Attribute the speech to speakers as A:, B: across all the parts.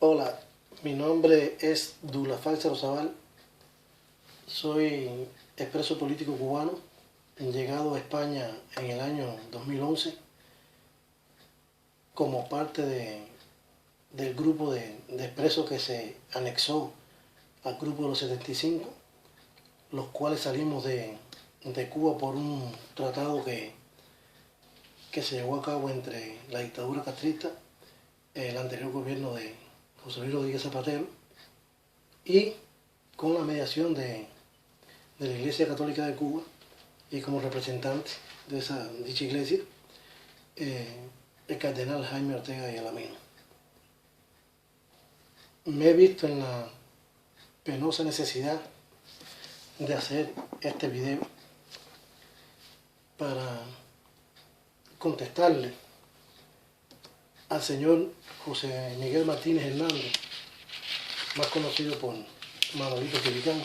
A: Hola, mi nombre es Dulafal Sarozabal, soy expreso político cubano, llegado a España en el año 2011 como parte del grupo de expresos que se anexó al grupo de los 75, los cuales salimos de Cuba por un tratado que se llevó a cabo entre la dictadura castrista, el anterior gobierno de José Luis Rodríguez Zapatero, y con la mediación de la Iglesia Católica de Cuba y como representante de dicha iglesia, el cardenal Jaime Ortega y Alamino. Me he visto en la penosa necesidad de hacer este video para contestarle al señor José Miguel Martínez Hernández, más conocido por Manolito Quibicán,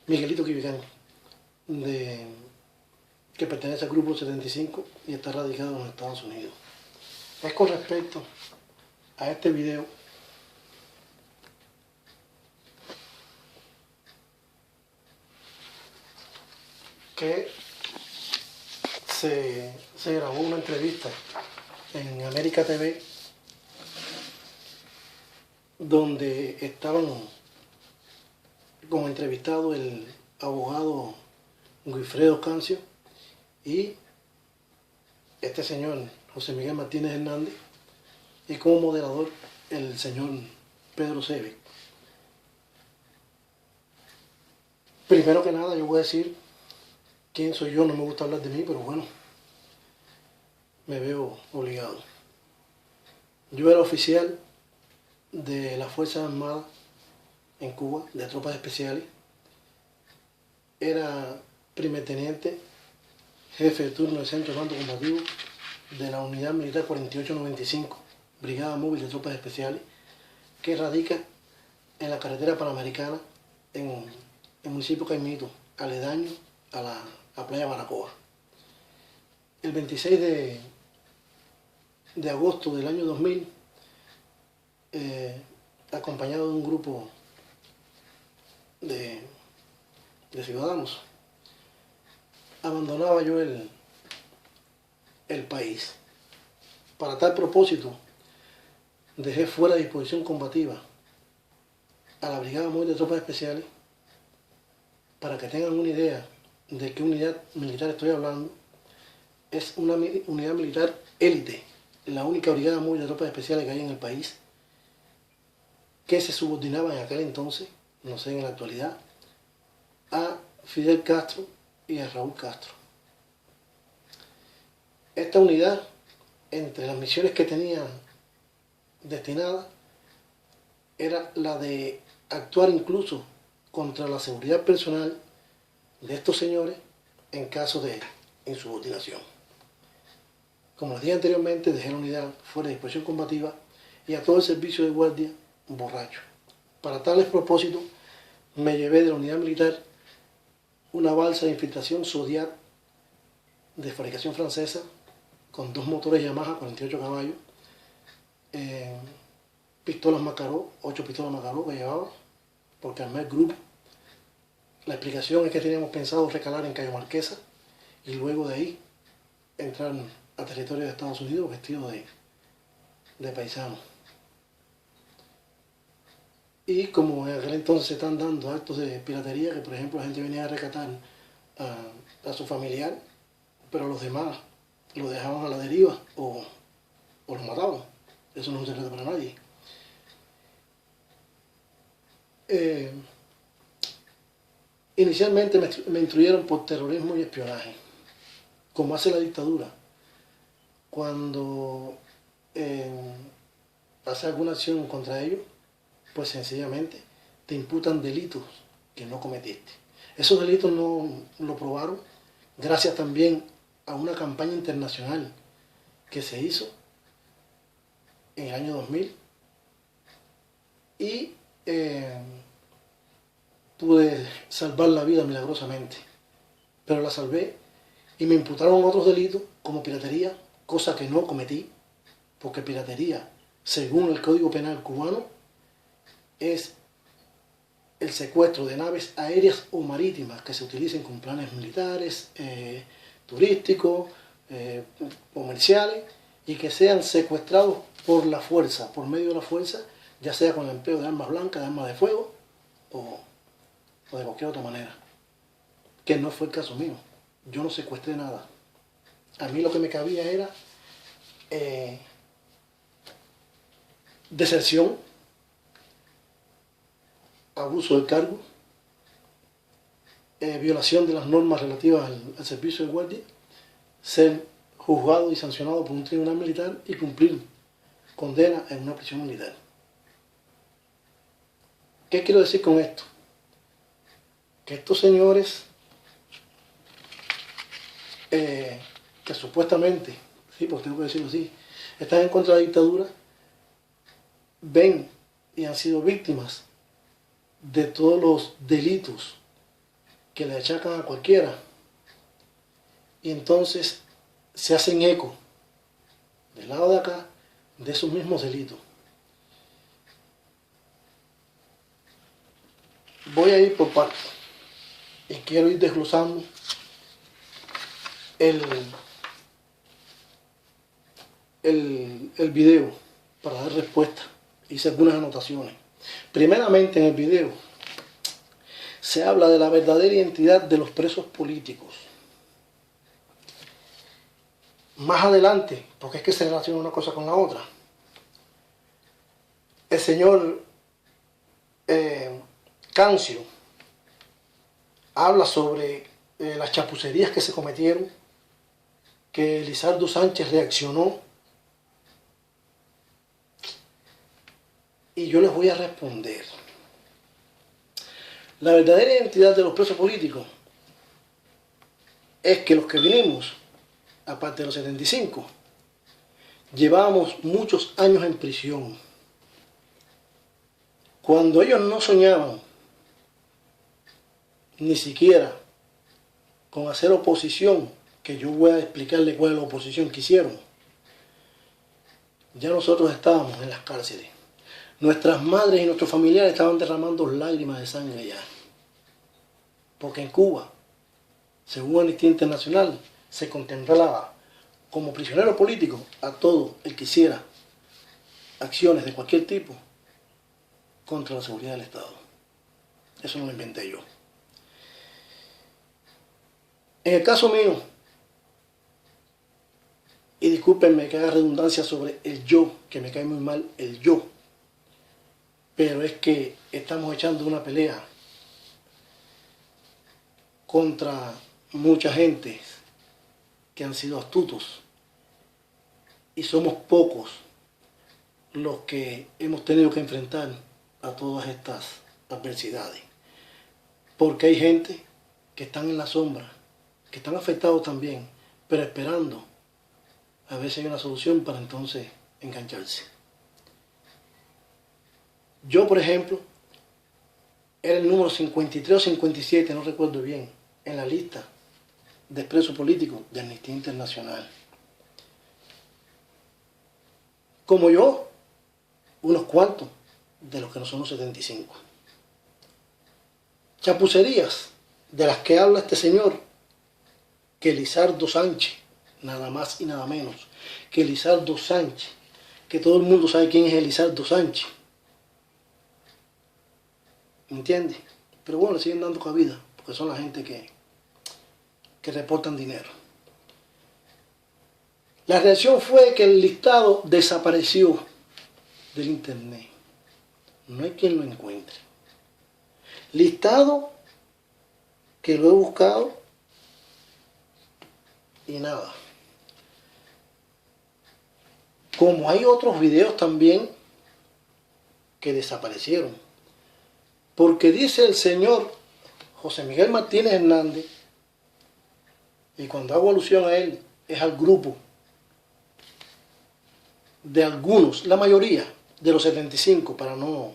A: Miguelito Quibicán, que pertenece al Grupo 75 y está radicado en los Estados Unidos. Es con respecto a este video que se grabó una entrevista en América TV donde estaban como entrevistado el abogado Guifredo Cancio y este señor José Miguel Martínez Hernández, y como moderador el señor Pedro Sevi. Primero que nada yo voy a decir quién soy yo. No me gusta hablar de mí, pero bueno, me veo obligado. Yo era oficial de las Fuerzas Armadas en Cuba, de tropas especiales. Era primer teniente, jefe de turno del Centro de Mando Combativo de la Unidad Militar 4895, Brigada Móvil de Tropas Especiales, que radica en la carretera panamericana en el municipio Caimito, aledaño a Playa Baracoa. El 26 de agosto del año 2000, acompañado de un grupo de ciudadanos, abandonaba yo el país. Para tal propósito, dejé fuera de disposición combativa a la Brigada Móvil de Tropas Especiales. Para que tengan una idea de qué unidad militar estoy hablando, es una unidad militar élite, la única Brigada Móvil de Tropas Especiales que hay en el país, que se subordinaba en aquel entonces, no sé en la actualidad, a Fidel Castro y a Raúl Castro. Esta unidad, entre las misiones que tenía destinada, era la de actuar incluso contra la seguridad personal de estos señores en caso de insubordinación. Como les dije anteriormente, dejé la unidad fuera de disposición combativa y a todo el servicio de guardia borracho. Para tales propósitos, me llevé de la unidad militar una balsa de infiltración Zodiac de fabricación francesa con 2 motores Yamaha 48 caballos, pistolas Makarov, 8 pistolas Makarov que llevaba, porque armé el grupo. La explicación es que teníamos pensado recalar en Cayo Marquesa y luego de ahí entrar a territorio de Estados Unidos vestido de paisano. Y como en aquel entonces se están dando actos de piratería, que por ejemplo la gente venía a rescatar a su familiar, pero los demás lo dejaban a la deriva o lo mataban. Eso no es un secreto para nadie. Inicialmente me instruyeron por terrorismo y espionaje, como hace la dictadura. Cuando hace alguna acción contra ellos, pues sencillamente te imputan delitos que no cometiste. Esos delitos no lo probaron gracias también a una campaña internacional que se hizo en el año 2000 y pude salvar la vida milagrosamente, pero la salvé y me imputaron otros delitos como piratería, cosa que no cometí, porque piratería según el Código Penal cubano, es el secuestro de naves aéreas o marítimas que se utilicen con planes militares, turísticos, comerciales, y que sean secuestrados por la fuerza, por medio de la fuerza, ya sea con el empleo de armas blancas, de armas de fuego o de cualquier otra manera. Que no fue el caso mío. Yo no secuestré nada. A mí lo que me cabía era deserción, abuso de cargo, violación de las normas relativas al servicio de guardia, ser juzgado y sancionado por un tribunal militar y cumplir condena en una prisión militar. ¿Qué quiero decir con esto? Que estos señores que supuestamente, sí, pues tengo que decirlo así, están en contra de la dictadura, ven y han sido víctimas de todos los delitos que le achacan a cualquiera, y entonces se hacen eco del lado de acá de esos mismos delitos. Voy a ir por partes y quiero ir desglosando el video para dar respuesta. Hice algunas anotaciones. Primeramente, en el video se habla de la verdadera identidad de los presos políticos. Más adelante, porque es que se relaciona una cosa con la otra, el señor Cancio habla sobre las chapucerías que se cometieron, que Lizardo Sánchez reaccionó, y yo les voy a responder. La verdadera identidad de los presos políticos es que los que vinimos, aparte de los 75, llevábamos muchos años en prisión. Cuando ellos no soñaban ni siquiera con hacer oposición, que yo voy a explicarle cuál es la oposición que hicieron, ya nosotros estábamos en las cárceles. Nuestras madres y nuestros familiares estaban derramando lágrimas de sangre ya. Porque en Cuba, según Amnistía Internacional, se contemplaba como prisionero político a todo el que hiciera acciones de cualquier tipo contra la seguridad del Estado. Eso no lo inventé yo. En el caso mío, y discúlpenme que haga redundancia sobre el yo, que me cae muy mal el yo, pero es que estamos echando una pelea contra mucha gente que han sido astutos, y somos pocos los que hemos tenido que enfrentar a todas estas adversidades, porque hay gente que están en la sombra, que están afectados también, pero esperando a ver si hay una solución para entonces engancharse. Yo, por ejemplo, era el número 53 o 57, no recuerdo bien, en la lista de presos políticos de Amnistía Internacional. Como yo, unos cuantos de los que no son los 75. Chapucerías de las que habla este señor, que Lizardo Sánchez, nada más y nada menos, que Lizardo Sánchez, que todo el mundo sabe quién es Lizardo Sánchez. ¿Me entiendes? Pero bueno, le siguen dando cabida, porque son la gente que reportan dinero. La reacción fue que el listado desapareció del internet. No hay quien lo encuentre. Listado que lo he buscado y nada. Como hay otros videos también que desaparecieron. Porque dice el señor José Miguel Martínez Hernández, y cuando hago alusión a él es al grupo de algunos, la mayoría de los 75, para no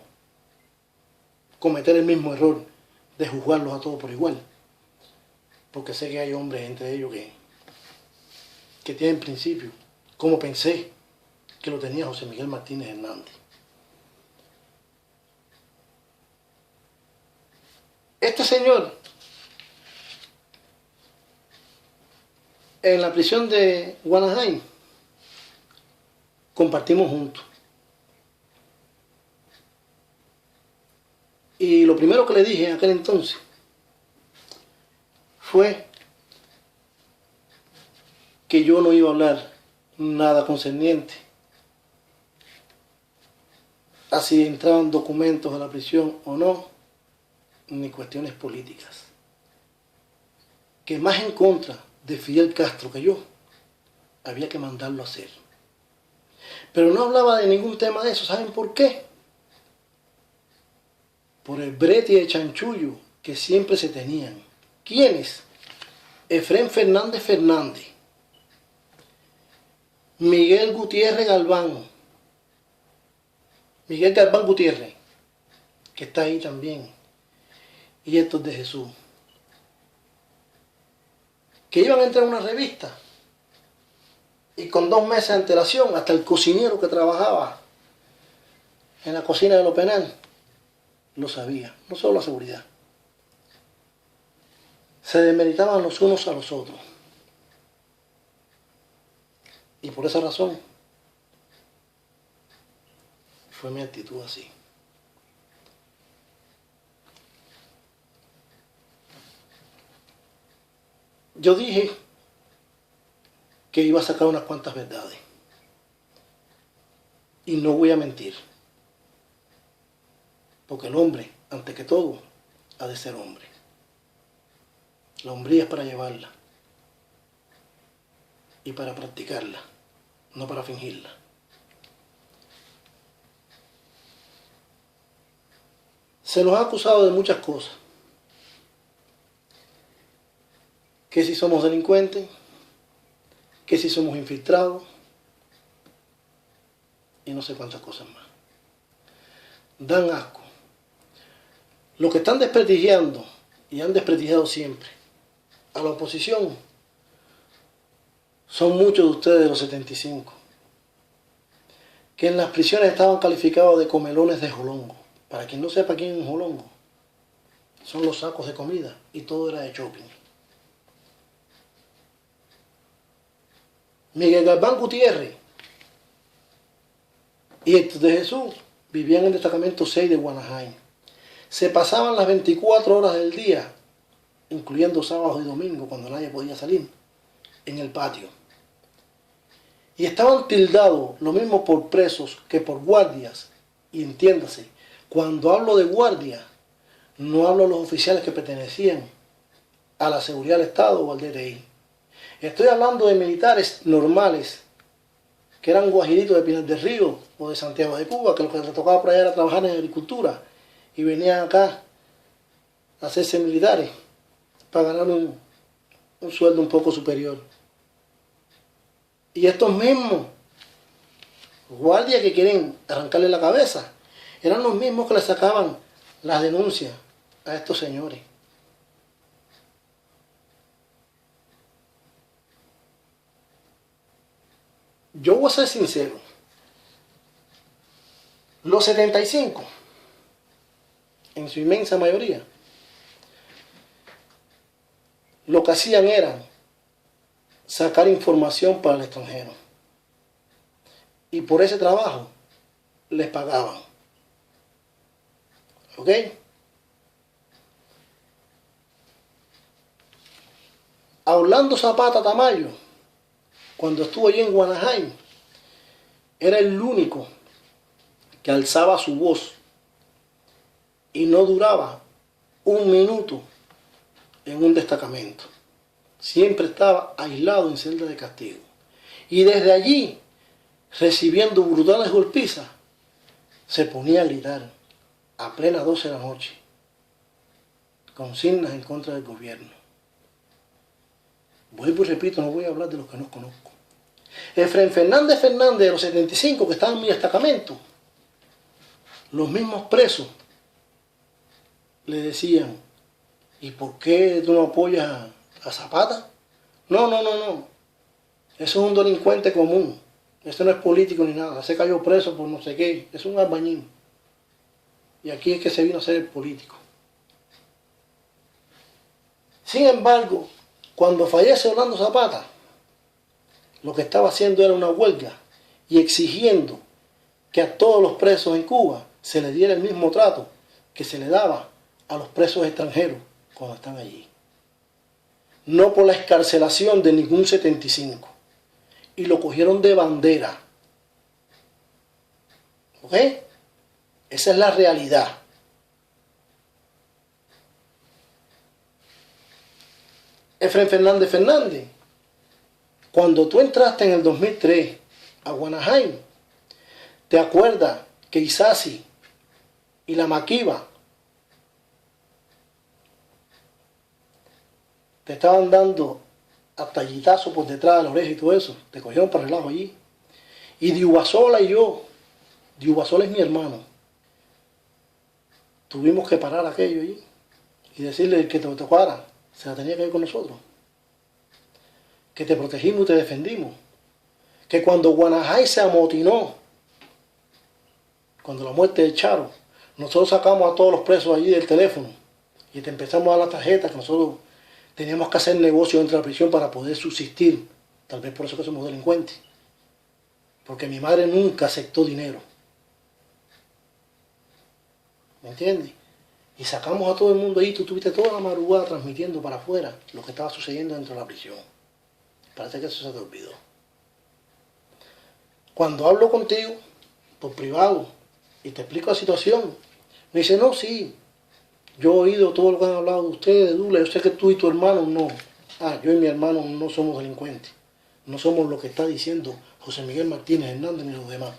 A: cometer el mismo error de juzgarlos a todos por igual, porque sé que hay hombres entre ellos que tienen principios, como pensé, que lo tenía José Miguel Martínez Hernández. Este señor, en la prisión de Guanajain, compartimos juntos. Y lo primero que le dije en aquel entonces fue que yo no iba a hablar nada concerniente a si entraban documentos a la prisión o no, ni cuestiones políticas. Que más en contra de Fidel Castro que yo, había que mandarlo a hacer. Pero no hablaba de ningún tema de eso. ¿Saben por qué? Por el brete y el chanchullo que siempre se tenían. ¿Quiénes? Efrén Fernández Fernández, Miguel Gutiérrez Galván, Miguel Galván Gutiérrez, que está ahí también, y Héctor de Jesús, que iban a entrar a una revista y con 2 meses de antelación, hasta el cocinero que trabajaba en la cocina de lo penal lo sabía, no solo la seguridad. Se desmeritaban los unos a los otros. Y por esa razón fue mi actitud así. Yo dije que iba a sacar unas cuantas verdades. Y no voy a mentir. Porque el hombre, antes que todo, ha de ser hombre. La hombría es para llevarla. Y para practicarla, no para fingirla. Se nos ha acusado de muchas cosas. Que si somos delincuentes, que si somos infiltrados, y no sé cuántas cosas más. Dan asco. Los que están desprestigiando, y han desprestigiado siempre, a la oposición, son muchos de ustedes de los 75, que en las prisiones estaban calificados de comelones de jolongo. Para quien no sepa quién es un jolongo, son los sacos de comida, y todo era de shopping. Miguel Galván Gutiérrez y Héctor de Jesús vivían en el destacamento 6 de Guanajain. Se pasaban las 24 horas del día, incluyendo sábados y domingos, cuando nadie podía salir, en el patio. Y estaban tildados, lo mismo por presos que por guardias. Y entiéndase, cuando hablo de guardia, no hablo de los oficiales que pertenecían a la seguridad del Estado o al DTI. Estoy hablando de militares normales, que eran guajiritos de Pinar del Río o de Santiago de Cuba, que lo que les tocaba por allá era trabajar en agricultura, y venían acá a hacerse militares para ganar un sueldo un poco superior. Y estos mismos guardias que quieren arrancarle la cabeza, eran los mismos que le sacaban las denuncias a estos señores. Yo voy a ser sincero. Los 75, en su inmensa mayoría, lo que hacían era sacar información para el extranjero. Y por ese trabajo les pagaban. ¿Ok? A Orlando Zapata Tamayo, cuando estuvo allí en Guanajain, era el único que alzaba su voz y no duraba 1 minuto en un destacamento. Siempre estaba aislado en celda de castigo. Y desde allí, recibiendo brutales golpizas, se ponía a gritar a plena 12 de la noche, consignas en contra del gobierno. Vuelvo y repito, no voy a hablar de los que no conozco. Efrén Fernández Fernández de los 75 que estaban en mi destacamento, los mismos presos le decían: ¿y por qué tú no apoyas a Zapata? No. Eso es un delincuente común. Ese no es político ni nada. Se cayó preso por no sé qué. Es un albañil. Y aquí es que se vino a ser el político. Sin embargo, cuando fallece Orlando Zapata, lo que estaba haciendo era una huelga y exigiendo que a todos los presos en Cuba se les diera el mismo trato que se le daba a los presos extranjeros cuando están allí. No por la excarcelación de ningún 75. Y lo cogieron de bandera. ¿Ok? Esa es la realidad. Efren Fernández Fernández, cuando tú entraste en el 2003 a Guanajaime, ¿te acuerdas que Isasi y la Maquiva te estaban dando a tallitazo por detrás de la oreja y todo eso? Te cogieron para relajo allí. Y Diubasola y yo, Diubasola es mi hermano, tuvimos que parar aquello allí y decirle que te tocara, se la tenía que ir con nosotros. Que te protegimos y te defendimos. Que cuando Guanajaime se amotinó, cuando la muerte de Charo, nosotros sacamos a todos los presos allí del teléfono y te empezamos a dar las tarjetas que nosotros teníamos que hacer negocio dentro de la prisión para poder subsistir. Tal vez por eso que somos delincuentes. Porque mi madre nunca aceptó dinero. ¿Me entiendes? Y sacamos a todo el mundo ahí. Tú estuviste toda la madrugada transmitiendo para afuera lo que estaba sucediendo dentro de la prisión. Parece que eso se te olvidó. Cuando hablo contigo, por privado, y te explico la situación, me dice, no, sí, yo he oído todo lo que han hablado de ustedes, de Dula, yo sé que tú y tu hermano no. Yo y mi hermano no somos delincuentes. No somos lo que está diciendo José Miguel Martínez Hernández ni los demás.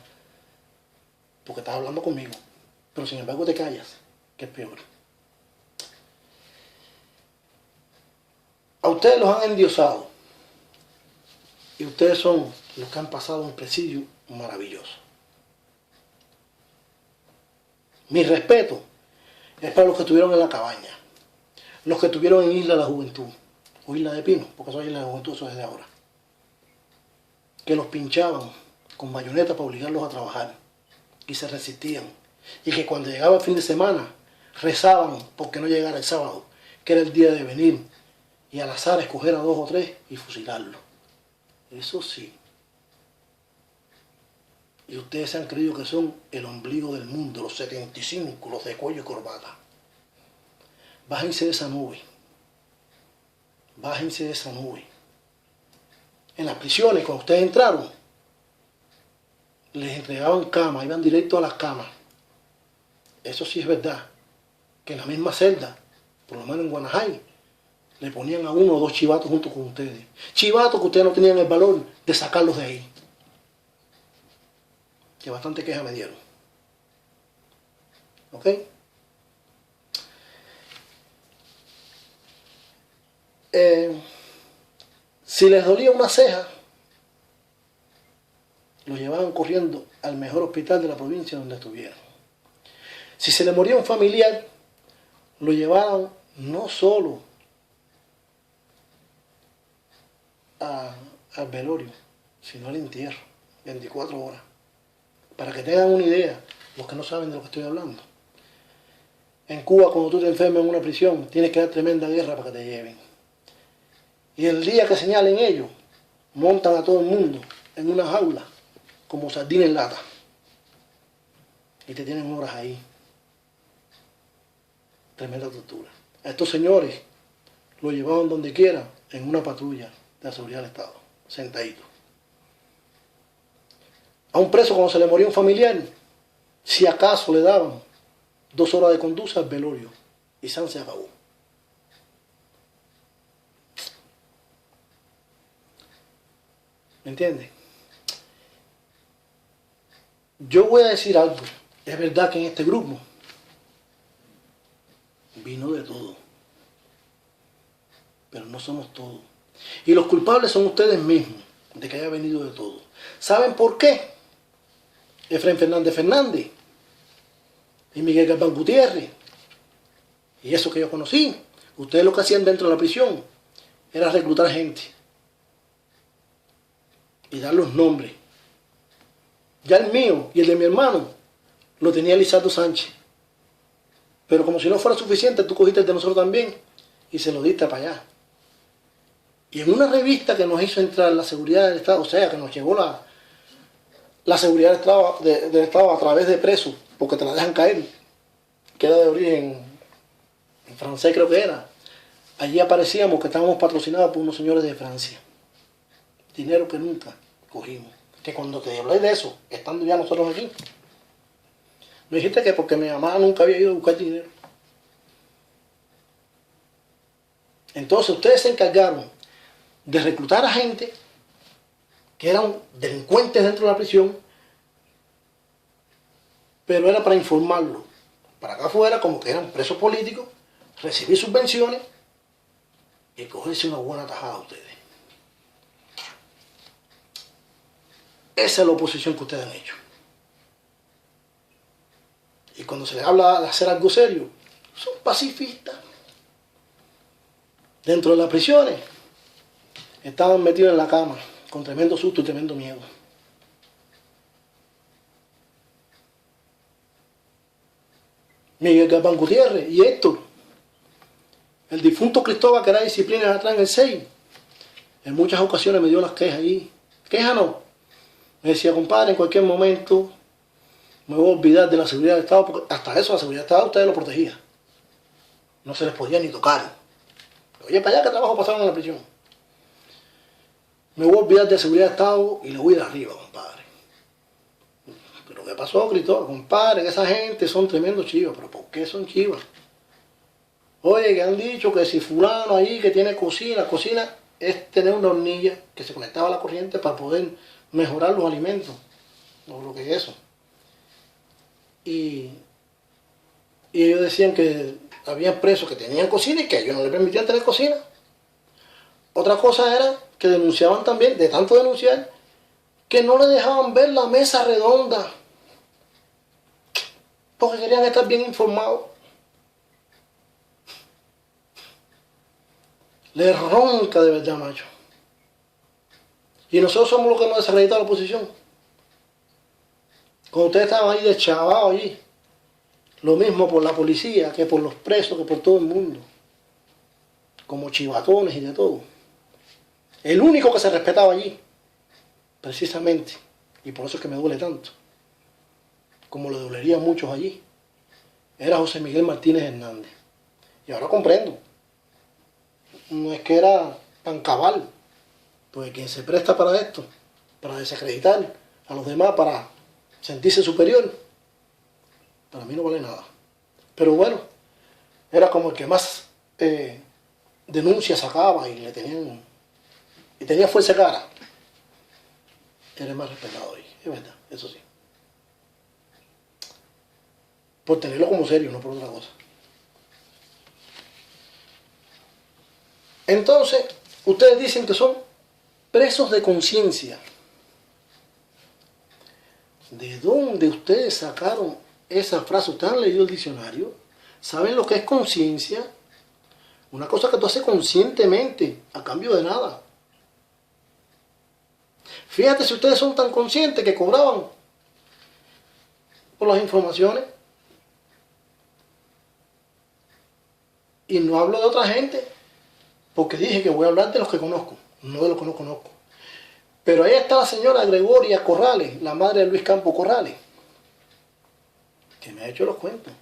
A: Porque estás hablando conmigo. Pero sin embargo te callas, que es peor. A ustedes los han endiosado. Y ustedes son los que han pasado un presidio maravilloso. Mi respeto es para los que estuvieron en la cabaña, los que estuvieron en Isla de la Juventud, o Isla de Pino, porque eso es Isla de la Juventud, eso es de ahora. Que los pinchaban con bayonetas para obligarlos a trabajar, y se resistían. Y que cuando llegaba el fin de semana, rezaban porque no llegara el sábado, que era el día de venir, y al azar escoger a 2 o 3 y fusilarlos. Eso sí. Y ustedes se han creído que son el ombligo del mundo, los 75, los de cuello y corbata. Bájense de esa nube. Bájense de esa nube. En las prisiones, cuando ustedes entraron, les entregaban camas, iban directo a las camas. Eso sí es verdad. Que en la misma celda, por lo menos en Guanajaime, le ponían a 1 o 2 chivatos junto con ustedes. Chivatos que ustedes no tenían el valor de sacarlos de ahí. Que bastante queja me dieron. ¿Ok? Si les dolía una ceja, los llevaban corriendo al mejor hospital de la provincia donde estuvieran. Si se le moría un familiar, lo llevaban no solo al velorio, sino al entierro, 24 horas. Para que tengan una idea, los que no saben de lo que estoy hablando. En Cuba, cuando tú te enfermas en una prisión, tienes que dar tremenda guerra para que te lleven. Y el día que señalen ellos, montan a todo el mundo en una jaula, como sardina en lata. Y te tienen horas ahí. Tremenda tortura. A estos señores los llevaban donde quiera, en una patrulla de la seguridad del Estado, sentaditos. A un preso cuando se le moría un familiar, si acaso le daban 2 horas de conducta al velorio y San se acabó. ¿Me entiendes? Yo voy a decir algo. Es verdad que en este grupo vino de todo. Pero no somos todos. Y los culpables son ustedes mismos de que haya venido de todo. ¿Saben por qué? Efren Fernández Fernández y Miguel Galván Gutiérrez y eso que yo conocí, ustedes lo que hacían dentro de la prisión era reclutar gente y dar los nombres Ya el mío y el de mi hermano lo tenía Lizardo Sánchez. Pero como si no fuera suficiente, tú cogiste el de nosotros también y se lo diste para allá. Y en una revista que nos hizo entrar la seguridad del Estado, o sea, que nos llevó la seguridad del Estado a través de presos, porque te la dejan caer, que era de origen en francés creo que era. Allí aparecíamos que estábamos patrocinados por unos señores de Francia. Dinero que nunca cogimos. Que cuando te hablé de eso, estando ya nosotros aquí, me dijiste que porque mi mamá nunca había ido a buscar dinero. Entonces ustedes se encargaron de reclutar a gente que eran delincuentes dentro de la prisión, pero era para informarlos para acá afuera como que eran presos políticos, recibir subvenciones y cogerse una buena tajada a ustedes. Esa es la oposición que ustedes han hecho. Y cuando se les habla de hacer algo serio, son pacifistas. Dentro de las prisiones estaban metidos en la cama con tremendo susto y tremendo miedo. Miguel Galván Gutiérrez y Héctor, el difunto Cristóbal, que era disciplina atrás en el 6, en muchas ocasiones me dio las quejas ahí. Quejas no. Me decía, compadre, en cualquier momento me voy a olvidar de la seguridad del Estado, porque hasta eso la seguridad del Estado ustedes lo protegía. No se les podía ni tocar. Oye, para allá que trabajo pasaron en la prisión. Me voy a olvidar de la seguridad del Estado y le voy a ir arriba, compadre. Pero ¿qué pasó, Cristóbal? Compadre, que esa gente son tremendos chivas. ¿Pero por qué son chivas? Oye, que han dicho que si fulano ahí que tiene cocina es tener una hornilla que se conectaba a la corriente para poder mejorar los alimentos. No lo que es eso. Y ellos decían que había presos que tenían cocina y que a ellos no les permitían tener cocina. Otra cosa era que denunciaban también, de tanto denunciar, que no le dejaban ver la mesa redonda. Porque querían estar bien informados. Les ronca de verdad, macho. Y nosotros somos los que hemos desacreditado la oposición. Cuando ustedes estaban ahí deschavados allí, lo mismo por la policía, que por los presos, que por todo el mundo. Como chivatones y de todo. El único que se respetaba allí, precisamente, y por eso es que me duele tanto, como le dolería a muchos allí, era José Miguel Martínez Hernández. Y ahora comprendo. No es que era tan cabal, pues quien se presta para esto, para desacreditar a los demás, para sentirse superior, para mí no vale nada. Pero bueno, era como el que más denuncias sacaba y tenía fuerza de cara. Era el más respetado ahí, es verdad, eso sí. Por tenerlo como serio, no por otra cosa. Entonces, ustedes dicen que son presos de conciencia. ¿De dónde ustedes sacaron esa frase? ¿Ustedes han leído el diccionario? ¿Saben lo que es conciencia? Una cosa que tú haces conscientemente, a cambio de nada. Fíjate si ustedes son tan conscientes que cobraban por las informaciones. Y no hablo de otra gente, porque dije que voy a hablar de los que conozco, no de los que no conozco. Pero ahí está la señora Gregoria Corrales, la madre de Luis Campo Corrales, que me ha hecho los cuentos.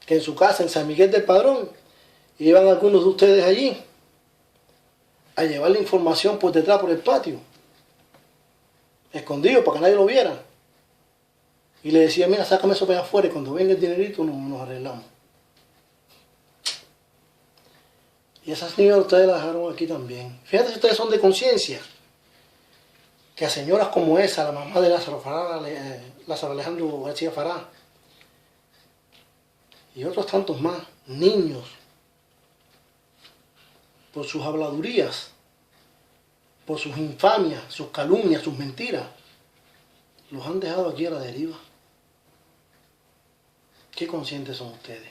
A: Que en su casa, en San Miguel del Padrón, iban algunos de ustedes allí a llevar la información por detrás, por el patio, escondido para que nadie lo viera. Y le decía, mira, sácame eso para allá afuera y cuando venga el dinerito nos arreglamos. Y esas señoras ustedes las dejaron aquí también. Fíjate si ustedes son de conciencia, que a señoras como esa, la mamá de Lázaro Fará, Lázaro Alejandro García Fará, y otros tantos más, niños, por sus habladurías, por sus infamias, sus calumnias, sus mentiras, los han dejado aquí a la deriva. ¿Qué conscientes son ustedes?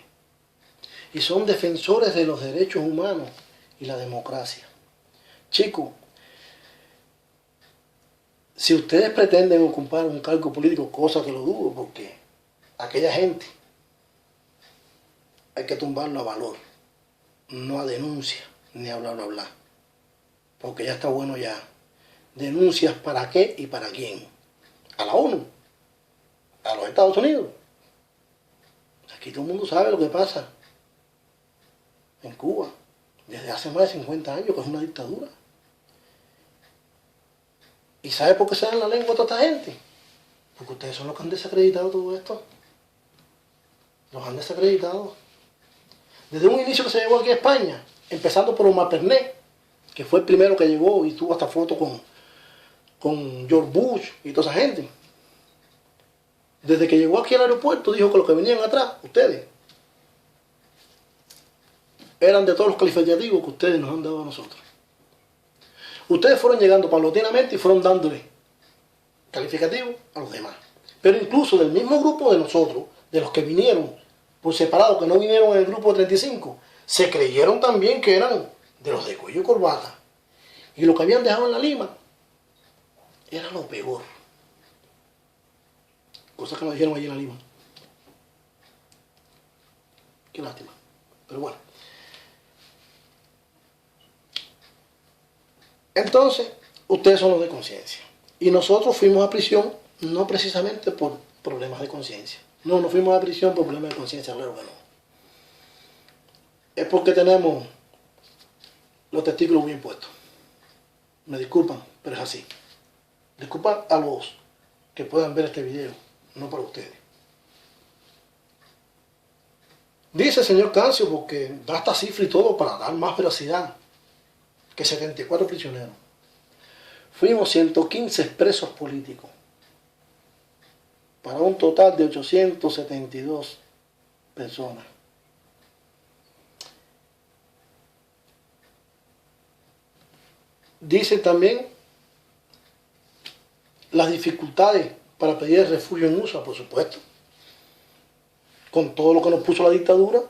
A: Y son defensores de los derechos humanos y la democracia. Chicos, Si ustedes pretenden ocupar un cargo político, cosa que lo dudo, porque aquella gente hay que tumbarlo a valor, no a denuncia, ni a bla bla bla, porque ya está bueno ya. ¿Denuncias para qué y para quién? A la ONU, a los Estados Unidos. Aquí todo el mundo sabe lo que pasa en Cuba, desde hace más de 50 años, que es una dictadura. ¿Y sabe por qué se dan la lengua a toda esta gente? Porque ustedes son los que han desacreditado todo esto. Los han desacreditado. Desde un inicio que se llegó aquí a España, empezando por Omar Pernet, que fue el primero que llegó y tuvo hasta foto con George Bush y toda esa gente. Desde que llegó aquí al aeropuerto dijo que los que venían atrás, ustedes, eran de todos los calificativos que ustedes nos han dado a nosotros. Ustedes fueron llegando paulatinamente y fueron dándole calificativos a los demás. Pero incluso del mismo grupo de nosotros, de los que vinieron por separado, que no vinieron en el grupo de 35, se creyeron también que eran de los de cuello y corbata. Y lo que habían dejado en la Lima era lo peor. Cosas que nos dijeron allí en la Lima. Qué lástima. Pero bueno. Entonces, ustedes son los de conciencia. Y nosotros fuimos a prisión no precisamente por problemas de conciencia. No, no fuimos a prisión por problemas de conciencia, claro que no. Es porque tenemos los testículos bien puestos. Me disculpan, pero es así. Disculpan a los que puedan ver este video, no para ustedes. Dice el señor Cancio, porque da esta cifra y todo para dar más veracidad, que 74 prisioneros. Fuimos 115 presos políticos, para un total de 872 personas. Dice también las dificultades para pedir el refugio en USA, por supuesto. Con todo lo que nos puso la dictadura,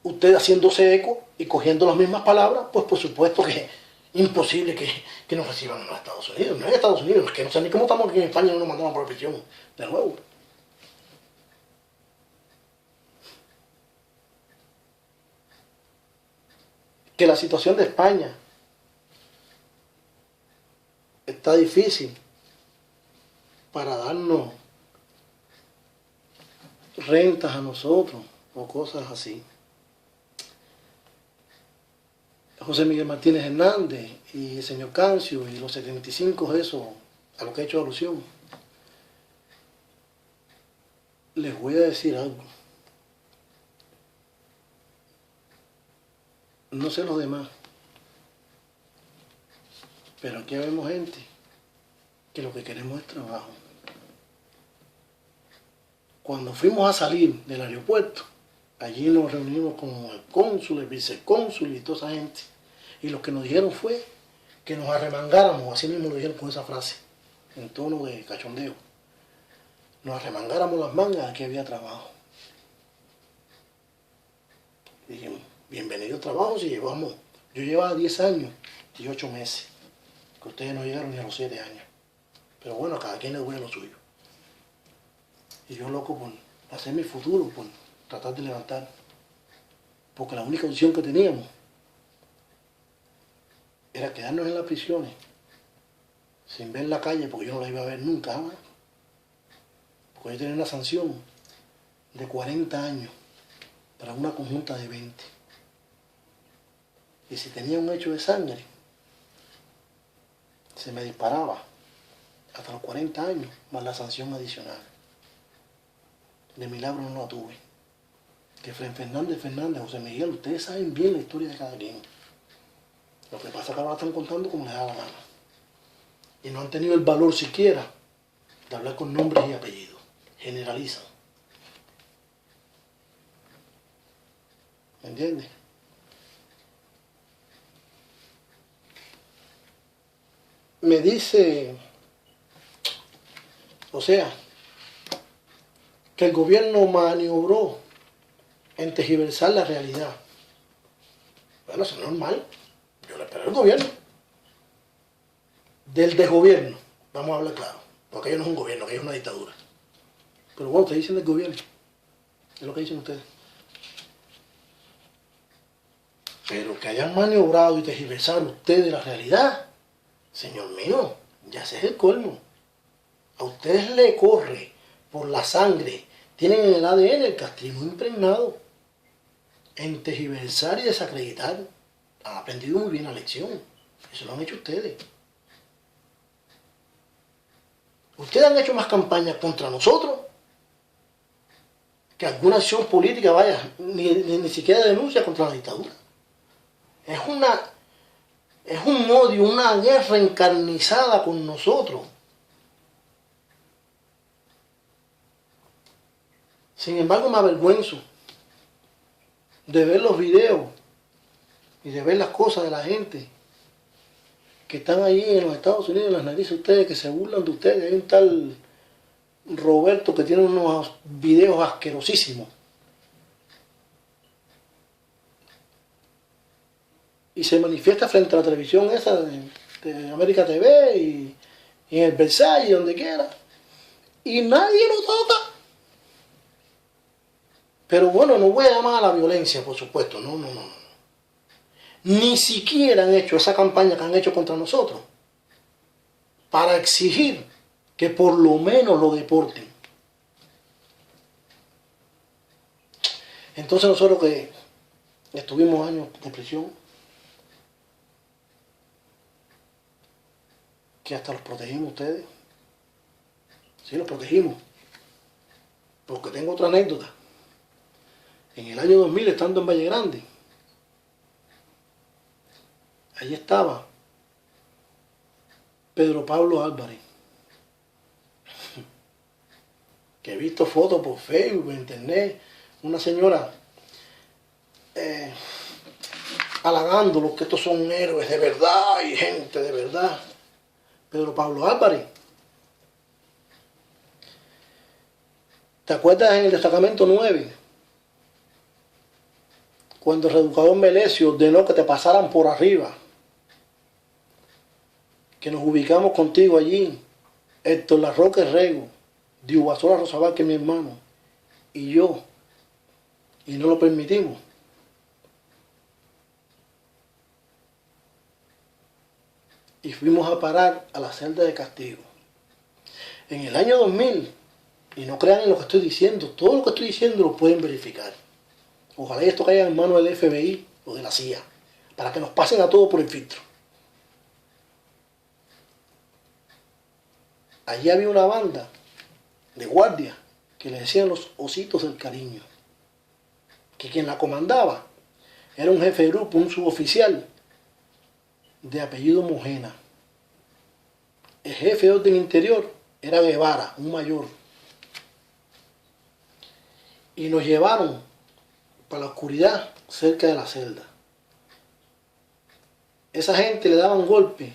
A: usted haciéndose eco y cogiendo las mismas palabras, pues por supuesto que es imposible que nos reciban en los Estados Unidos. No en Estados Unidos, es que no sé ni cómo estamos aquí en España, no nos mandaron por prisión de nuevo. Que la situación de España está difícil para darnos rentas a nosotros o cosas así. José Miguel Martínez Hernández y el señor Cancio y los 75, eso a lo que he hecho alusión. Les voy a decir algo. No sé los demás, pero aquí vemos gente que lo que queremos es trabajo. Cuando fuimos a salir del aeropuerto, allí nos reunimos con el cónsul, el vicecónsul y toda esa gente. Y lo que nos dijeron fue que nos arremangáramos, así mismo lo dijeron con esa frase, en tono de cachondeo. Nos arremangáramos las mangas, aquí había trabajo. Dijimos, bienvenido trabajo si llevamos. Yo llevaba 10 años y 8 meses, que ustedes no llegaron ni a los 7 años. Pero bueno, a cada quien le duele lo suyo. Y yo loco por hacer mi futuro, por tratar de levantar. Porque la única opción que teníamos era quedarnos en las prisiones, sin ver la calle, porque yo no la iba a ver nunca más. Porque yo tenía una sanción de 40 años para una conjunta de 20. Y si tenía un hecho de sangre, se me disparaba hasta los 40 años, más la sanción adicional. De milagro no la tuve. Que Fernández, José Miguel, ustedes saben bien la historia de cada quien. Lo que pasa es que ahora están contando como les da la gana. Y no han tenido el valor siquiera de hablar con nombres y apellidos. Generalizan. ¿Me entiendes? Me dice, o sea, que el gobierno maniobró en tergiversar la realidad. Bueno, eso es normal. Yo le espero al gobierno. Del desgobierno. Vamos a hablar claro. Porque aquello no es un gobierno, aquello es una dictadura. Pero bueno, ustedes dicen del gobierno. Es lo que dicen ustedes. Pero que hayan maniobrado y tergiversado ustedes la realidad, señor mío, ya ese es el colmo. A ustedes le corre por la sangre, tienen en el ADN el castrismo impregnado en tergiversar y desacreditar. Han aprendido muy bien la lección. Eso lo han hecho ustedes. Ustedes han hecho más campañas contra nosotros que alguna acción política, vaya, ni siquiera denuncia contra la dictadura. Es un odio, una guerra encarnizada con nosotros. Sin embargo, me avergüenzo de ver los videos y de ver las cosas de la gente que están allí en los Estados Unidos, en las narices de ustedes, que se burlan de ustedes. Hay un tal Roberto que tiene unos videos asquerosísimos. Y se manifiesta frente a la televisión esa de América TV y en el Versailles, donde quiera. Y nadie lo toca. Pero bueno, no voy a llamar a la violencia, por supuesto. No. Ni siquiera han hecho esa campaña que han hecho contra nosotros para exigir que por lo menos lo deporten. Entonces nosotros que estuvimos años de prisión, que hasta los protegimos ustedes. Sí, los protegimos. Porque tengo otra anécdota. En el año 2000, estando en Valle Grande, allí estaba Pedro Pablo Álvarez, que he visto fotos por Facebook, por internet, una señora halagándolos que estos son héroes de verdad y gente de verdad. Pedro Pablo Álvarez. ¿Te acuerdas en el destacamento 9? Cuando el reeducador Melesio ordenó que te pasaran por arriba, que nos ubicamos contigo allí, Héctor Larroque Rego, Diubasola Rosabal, que es mi hermano, y yo, y no lo permitimos. Y fuimos a parar a la celda de castigo. En el año 2000, y no crean en lo que estoy diciendo, todo lo que estoy diciendo lo pueden verificar. Ojalá esto caiga en manos del FBI o de la CIA, para que nos pasen a todos por el filtro. Allí había una banda de guardia que le decían los ositos del cariño, que quien la comandaba era un jefe de grupo, un suboficial de apellido Mojena. El jefe de orden interior era Guevara, un mayor. Y nos llevaron para la oscuridad cerca de la celda. Esa gente le daban golpes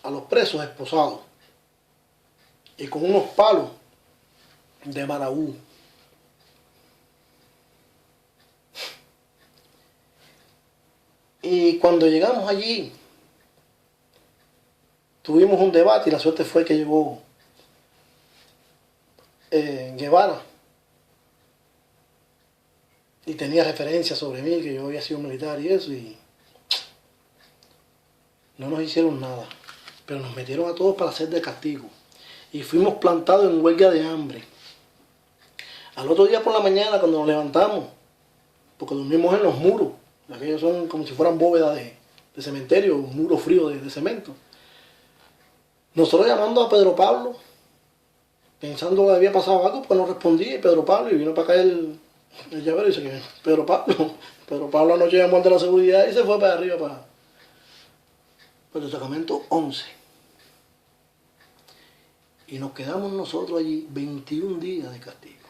A: a los presos esposados y con unos palos de marabú. Y cuando llegamos allí, tuvimos un debate y la suerte fue que llegó Guevara y tenía referencias sobre mí, que yo había sido militar y eso, y no nos hicieron nada, pero nos metieron a todos para hacer de castigo y fuimos plantados en huelga de hambre. Al otro día por la mañana, cuando nos levantamos, porque dormimos en los muros, aquellos son como si fueran bóvedas de cementerio, un muro frío de cemento, nosotros llamando a Pedro Pablo, pensando que había pasado algo, pues no respondía, y Pedro Pablo, y vino para acá el llavero y dice que Pedro Pablo anoche llamó al de la seguridad y se fue para arriba para el destacamento 11. Y nos quedamos nosotros allí 21 días de castigo.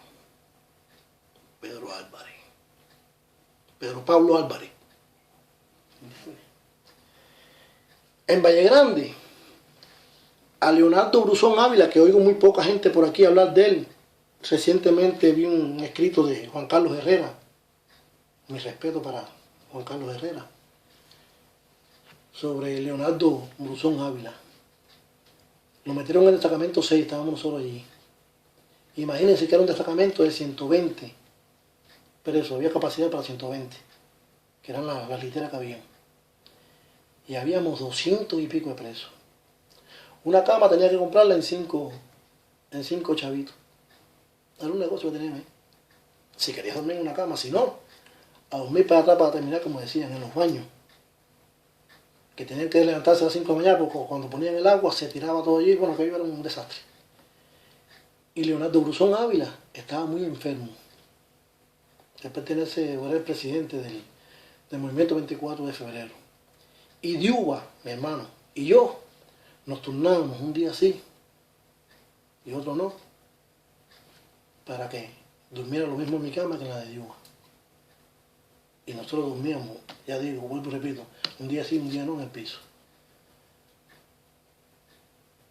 A: Pedro Pablo Álvarez. En Valle Grande, a Leonardo Brusón Ávila, que oigo muy poca gente por aquí hablar de él. Recientemente vi un escrito de Juan Carlos Herrera. Mi respeto para Juan Carlos Herrera. Sobre Leonardo Brusón Ávila. Lo metieron en el destacamento 6, estábamos nosotros allí. Imagínense que era un destacamento de 120 presos, había capacidad para 120, que eran las literas que habían. Y habíamos 200 y pico de presos. Una cama tenía que comprarla en 5 chavitos. Era un negocio que tenían ahí. Si querías dormir en una cama, si no, a dormir para atrás para terminar, como decían, en los baños. Que tenían que levantarse a las 5 de la mañana porque cuando ponían el agua se tiraba todo allí. Bueno, aquello era un desastre. Y Leonardo Bruzón Ávila estaba muy enfermo. Él pertenece, era el presidente del movimiento 24 de febrero. Y Diuba, mi hermano, y yo nos turnábamos un día sí y otro no, para que durmiera lo mismo en mi cama que en la de Diuba. Y nosotros dormíamos, ya digo, vuelvo y repito, un día sí, un día no en el piso.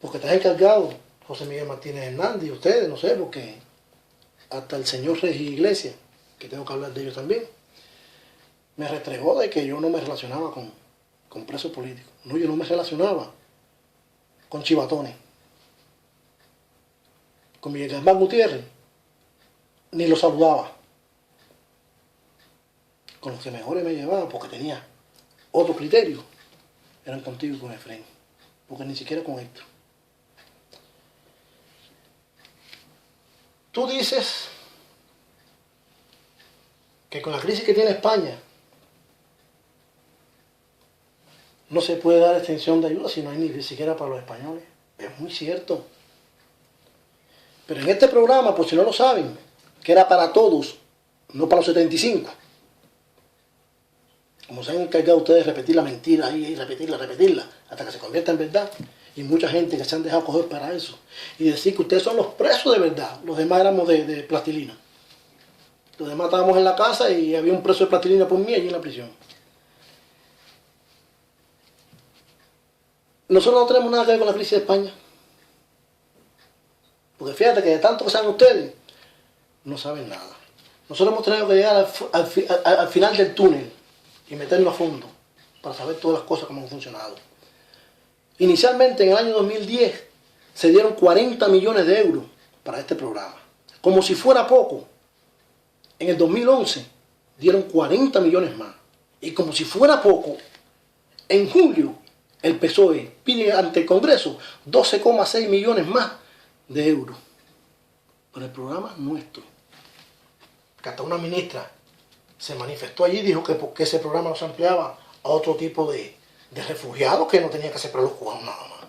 A: Porque está encargado José Miguel Martínez Hernández y ustedes, no sé, porque hasta el señor Regis Iglesias, que tengo que hablar de ellos también, me restregó de que yo no me relacionaba con presos políticos. No, yo no me relacionaba con chivatones. Con Miguel Germán Gutiérrez, ni lo saludaba. Con los que mejores me llevaba, porque tenía otro criterio, eran contigo y con Efraín, porque ni siquiera con Héctor. Tú dices que con la crisis que tiene España no se puede dar extensión de ayuda si no hay ni siquiera para los españoles. Es muy cierto. Pero en este programa, por si no lo saben, que era para todos, no para los 75. Como se han encargado ustedes de repetir la mentira y repetirla, hasta que se convierta en verdad. Y mucha gente que se han dejado coger para eso. Y decir que ustedes son los presos de verdad. Los demás éramos de plastilina. Los demás estábamos en la casa y había un preso de plastilina por mí allí en la prisión. Nosotros no tenemos nada que ver con la crisis de España. Porque fíjate que de tanto que saben ustedes, no saben nada. Nosotros hemos tenido que llegar al final del túnel y meternos a fondo para saber todas las cosas cómo han funcionado. Inicialmente, en el año 2010, se dieron 40 millones de euros para este programa. Como si fuera poco, en el 2011 dieron 40 millones más. Y como si fuera poco, en julio el PSOE pide ante el Congreso 12,6 millones más de euros para el programa nuestro. Que hasta una ministra se manifestó allí y dijo que porque ese programa no se ampliaba a otro tipo de refugiados que no tenía que ser para los cubanos nada más.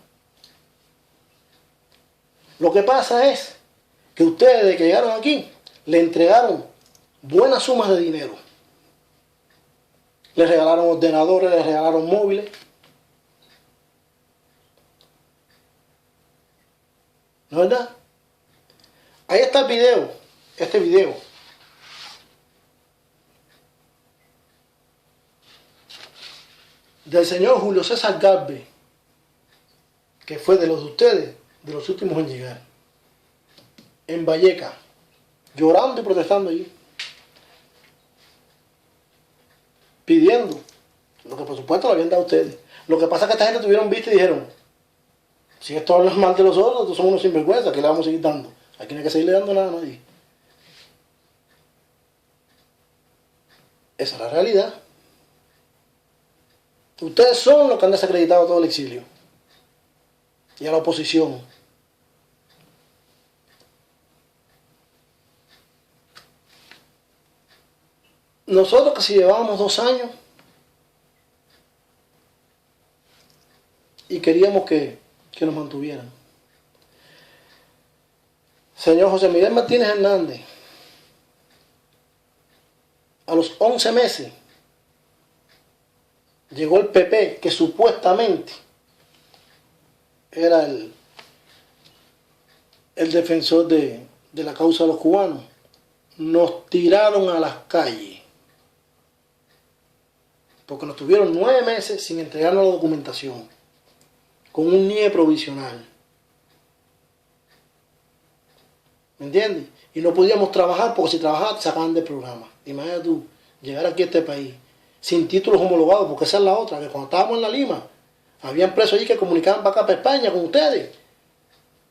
A: Lo que pasa es que ustedes, desde que llegaron aquí, le entregaron buenas sumas de dinero. Les regalaron ordenadores, les regalaron móviles. ¿No es verdad? Ahí está el video, este video. Del señor Julio César Galvez, que fue de los de ustedes, de los últimos en llegar, en Vallecas, llorando y protestando allí, pidiendo lo que por supuesto lo habían dado a ustedes. Lo que pasa es que esta gente tuvieron vista y dijeron, si esto habla mal de los otros, nosotros somos unos sinvergüenzas, ¿qué le vamos a seguir dando? Aquí no hay que seguirle dando nada a nadie. Esa es la realidad. Ustedes son los que han desacreditado todo el exilio y a la oposición. Nosotros que si llevábamos 2 años y queríamos que nos mantuvieran. Señor José Miguel Martínez Hernández, a los 11 meses llegó el PP, que supuestamente era el defensor de la causa de los cubanos. Nos tiraron a las calles porque nos tuvieron 9 meses sin entregarnos la documentación, con un NIE provisional. ¿Me entiendes? Y no podíamos trabajar porque si trabajaba te sacaban del programa. Imagínate tú, llegar aquí a este país sin títulos homologados, porque esa es la otra, que cuando estábamos en la Lima, habían presos allí que comunicaban para acá, para España, con ustedes,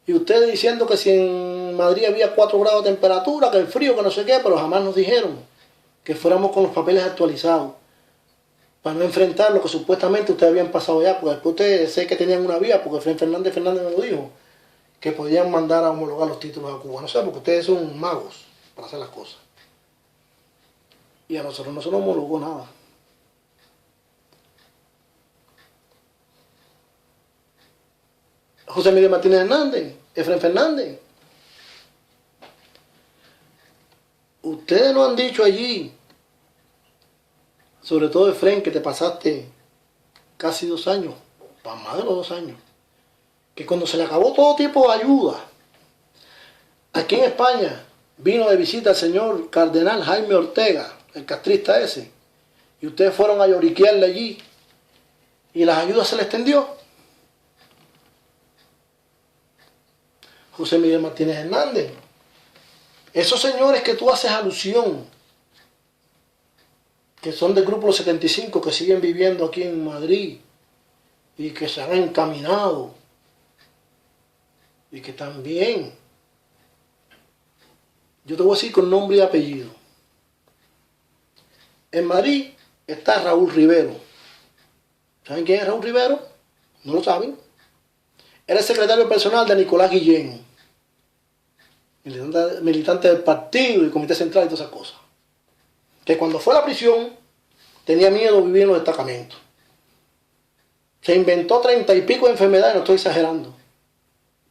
A: Y ustedes diciendo que si en Madrid había 4 grados de temperatura, que el frío, que no sé qué, pero jamás nos dijeron que fuéramos con los papeles actualizados para no enfrentar lo que supuestamente ustedes habían pasado ya, porque después ustedes sé que tenían una vía, porque Fernández me lo dijo, que podían mandar a homologar los títulos a Cuba. No sé, porque ustedes son magos para hacer las cosas. Y a nosotros no se nos homologó nada. José Miguel Martínez Hernández, Efraín Fernández. Ustedes nos han dicho allí, sobre todo Efraín, que te pasaste casi 2 años, para más de los 2 años, que cuando se le acabó todo tipo de ayuda, aquí en España vino de visita el señor cardenal Jaime Ortega, el castrista ese, y ustedes fueron a lloriquearle allí, y las ayudas se le extendió. José Miguel Martínez Hernández, esos señores que tú haces alusión, que son del grupo Los 75, que siguen viviendo aquí en Madrid y que se han encaminado y que también, yo te voy a decir con nombre y apellido. En Madrid está Raúl Rivero. ¿Saben quién es Raúl Rivero? ¿No lo saben? Era el secretario personal de Nicolás Guillén, militante del partido y comité central y todas esas cosas. Que cuando fue a la prisión tenía miedo de vivir en los destacamentos. Se inventó 30 y pico de enfermedades, no estoy exagerando,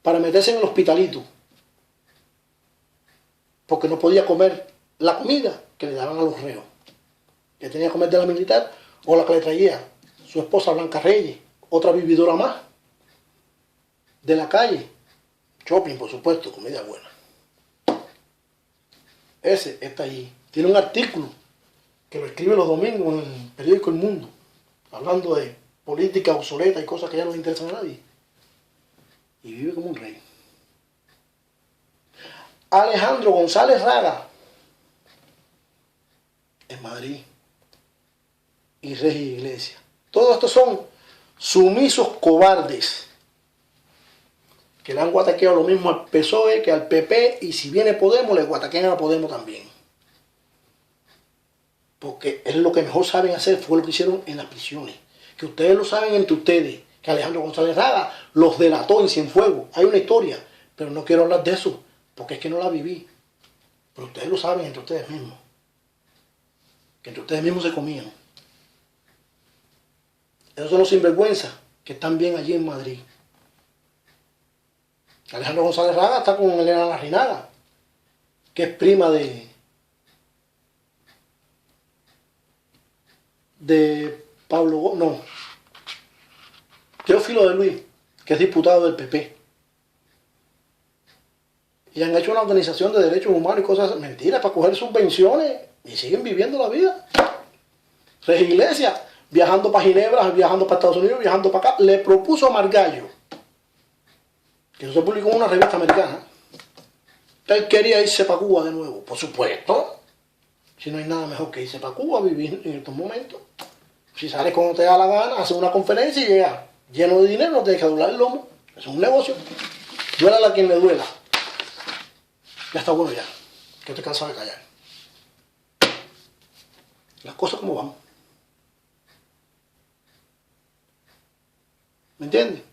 A: para meterse en el hospitalito. Porque no podía comer la comida que le daban a los reos. Que tenía que comer de la militar o la que le traía su esposa Blanca Reyes, otra vividora más. De la calle. Shopping, por supuesto, comida buena. Ese está allí. Tiene un artículo que lo escribe los domingos en el periódico El Mundo, hablando de política obsoleta y cosas que ya no le interesan a nadie. Y vive como un rey. Alejandro González Raga, en Madrid. Y Regis Iglesias. Todos estos son sumisos cobardes que le han guataqueado lo mismo al PSOE que al PP, y si viene Podemos, le guataquean a Podemos también. Porque es lo que mejor saben hacer, fue lo que hicieron en las prisiones. Que ustedes lo saben entre ustedes, que Alejandro González Raga los delató en Cienfuegos. Hay una historia, pero no quiero hablar de eso, porque es que no la viví. Pero ustedes lo saben entre ustedes mismos. Que entre ustedes mismos se comían. Esos son los sinvergüenzas que están bien allí en Madrid. Alejandro González Raga está con Elena Larrinaga, que es prima de Pablo, no, Teófilo de Luis, que es diputado del PP. Y han hecho una organización de derechos humanos y cosas mentiras para coger subvenciones y siguen viviendo la vida. Regis Iglesias, viajando para Ginebra, viajando para Estados Unidos, viajando para acá, le propuso a Margallo, que eso se publicó en una revista americana, que él quería irse para Cuba de nuevo. Por supuesto, si no hay nada mejor que irse para Cuba a vivir en estos momentos. Si sales cuando te da la gana, haces una conferencia y llegas lleno de dinero, no tienes que doblar el lomo. Es un negocio. Duélale a quien le duela. Ya está bueno ya, que te cansas de callar. Las cosas como van. ¿Me entiendes?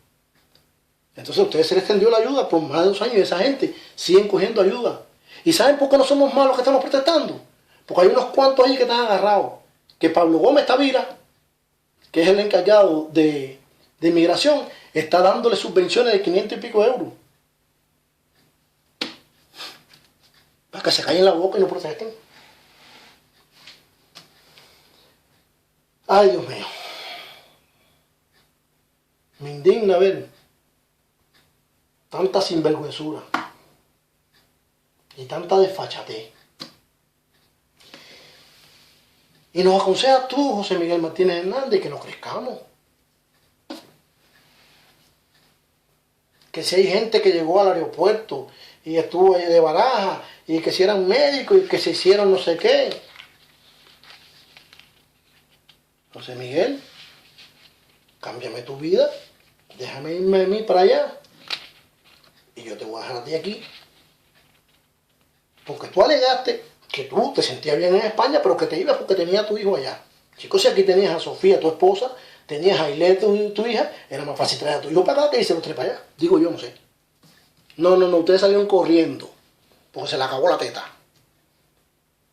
A: Entonces a ustedes se les extendió la ayuda por más de 2 años y esa gente siguen cogiendo ayuda. ¿Y saben por qué no somos malos que estamos protestando? Porque hay unos cuantos ahí que están agarrados. Que Pablo Gómez Tavira, que es el encargado de inmigración, está dándole subvenciones de 500 y pico euros. Para que se callen la boca y no protesten. Ay, Dios mío. Me indigna ver tanta sinvergüenzura y tanta desfachatez. Y nos aconsejas tú, José Miguel Martínez Hernández, que nos crezcamos. Que si hay gente que llegó al aeropuerto y estuvo de Baraja, y que si eran médicos y que se hicieron no sé qué. José Miguel, cámbiame tu vida, déjame irme a mí para allá. Y yo te voy a dejar a ti aquí. Porque tú alegaste que tú te sentías bien en España, pero que te ibas porque tenías a tu hijo allá. Chicos, si aquí tenías a Sofía, tu esposa, tenías a Ailé, tu hija, era más fácil traer a tu hijo para acá que irse los tres para allá. Digo yo, no sé. No, ustedes salieron corriendo. Porque se le acabó la teta.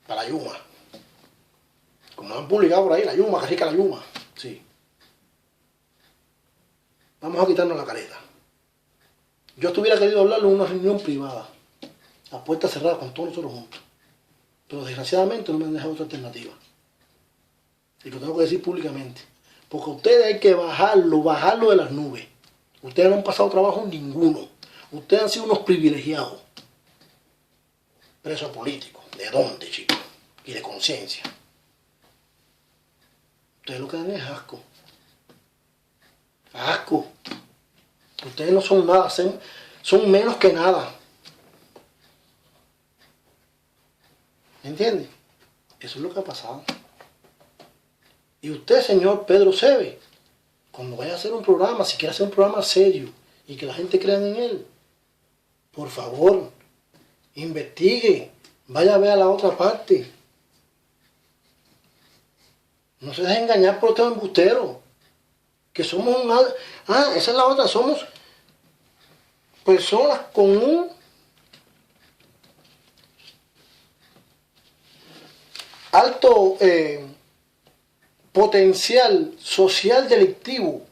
A: Para la Yuma. Como han publicado por ahí, la Yuma, que rica la Yuma. Sí. Vamos a quitarnos la careta. Yo estuviera querido hablarlo en una reunión privada, a puerta cerrada con todos nosotros juntos. Pero desgraciadamente no me han dejado otra alternativa. Y lo tengo que decir públicamente. Porque ustedes hay que bajarlo de las nubes. Ustedes no han pasado trabajo ninguno. Ustedes han sido unos privilegiados. Presos políticos. ¿De dónde, chicos? Y de conciencia. Ustedes lo que dan es asco. Asco. Ustedes no son nada, son menos que nada. ¿Me entiende? Eso es lo que ha pasado. Y usted, señor Pedro Cebes, cuando vaya a hacer un programa, si quiere hacer un programa serio y que la gente crea en él, por favor, investigue, vaya a ver a la otra parte. No se deje engañar por estos embusteros. Que somos esa es la otra, somos personas con un alto potencial social delictivo,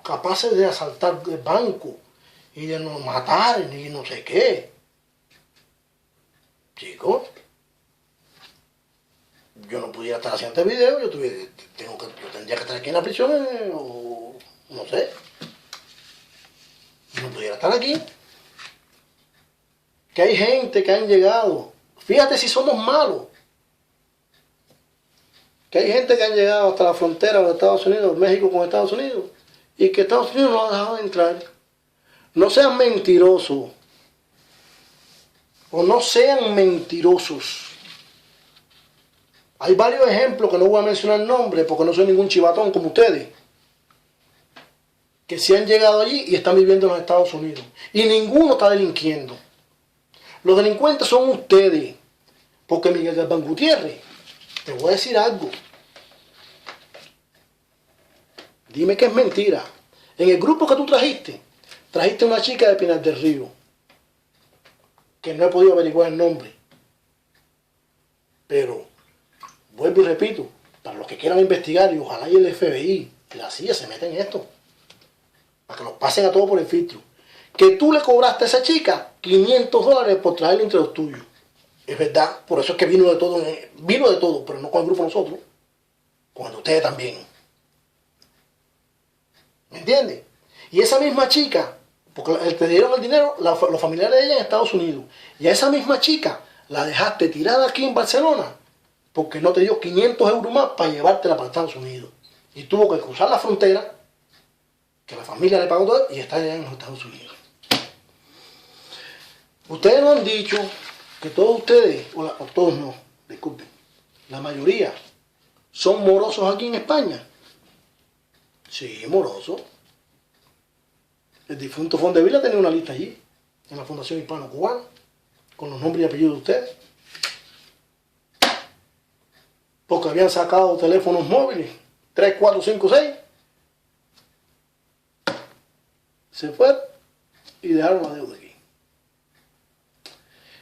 A: capaces de asaltar el banco y de no matar y no sé qué. Chicos, yo no pudiera estar haciendo este video, yo tendría que estar aquí en la prisión o no sé. Yo no pudiera estar aquí. Que hay gente que han llegado. Fíjate si somos malos. Que hay gente que han llegado hasta la frontera de Estados Unidos, México con Estados Unidos, y que Estados Unidos no ha dejado de entrar. No sean mentirosos. O no sean mentirosos. Hay varios ejemplos que no voy a mencionar nombres porque no soy ningún chivatón como ustedes. Que se han llegado allí y están viviendo en los Estados Unidos. Y ninguno está delinquiendo. Los delincuentes son ustedes. Porque Miguel Galván Gutiérrez, te voy a decir algo. Dime que es mentira. En el grupo que tú trajiste una chica de Pinar del Río, que no he podido averiguar el nombre. Pero, vuelvo y repito, para los que quieran investigar, y ojalá y el FBI y la CIA se metan en esto, para que nos pasen a todos por el filtro, que tú le cobraste a esa chica $500 por traerla entre los tuyos. Es verdad, por eso es que vino de todo, pero no con el grupo nosotros, con ustedes también. ¿Me entiendes? Y esa misma chica, porque te dieron el dinero los familiares de ella en Estados Unidos, y a esa misma chica la dejaste tirada aquí en Barcelona, porque no te dio 500 euros más para llevártela para Estados Unidos. Y tuvo que cruzar la frontera, que la familia le pagó todo, y está allá en los Estados Unidos. Ustedes nos han dicho que todos ustedes, o todos no, disculpen, la mayoría, son morosos aquí en España. Sí, morosos. El difunto Fondevila tenía una lista allí, en la Fundación Hispano-Cubana, con los nombres y apellidos de ustedes. Porque habían sacado teléfonos móviles, 3, 4, 5, 6. Se fueron y dejaron la deuda aquí.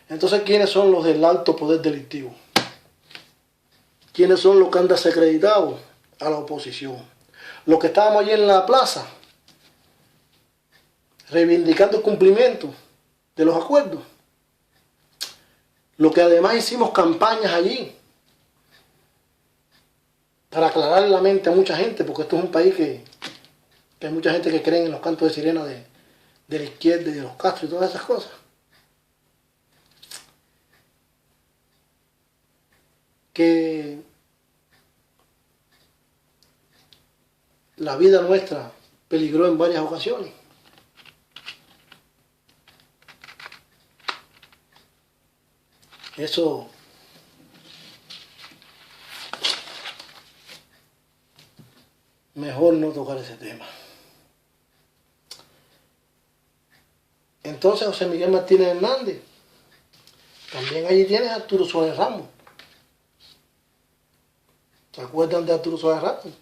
A: Entonces, ¿quiénes son los del alto poder delictivo? ¿Quiénes son los que han desacreditado a la oposición? Los que estábamos allí en la plaza, reivindicando el cumplimiento de los acuerdos. Lo que además hicimos campañas allí para aclarar la mente a mucha gente, porque esto es un país que hay mucha gente que cree en los cantos de sirena de la izquierda y de los Castro y todas esas cosas. Que la vida nuestra peligró en varias ocasiones. Eso mejor no tocar ese tema. Entonces José Miguel Martínez Hernández. También allí tienes a Arturo Suárez Ramos. ¿Se acuerdan de Arturo Suárez Ramos?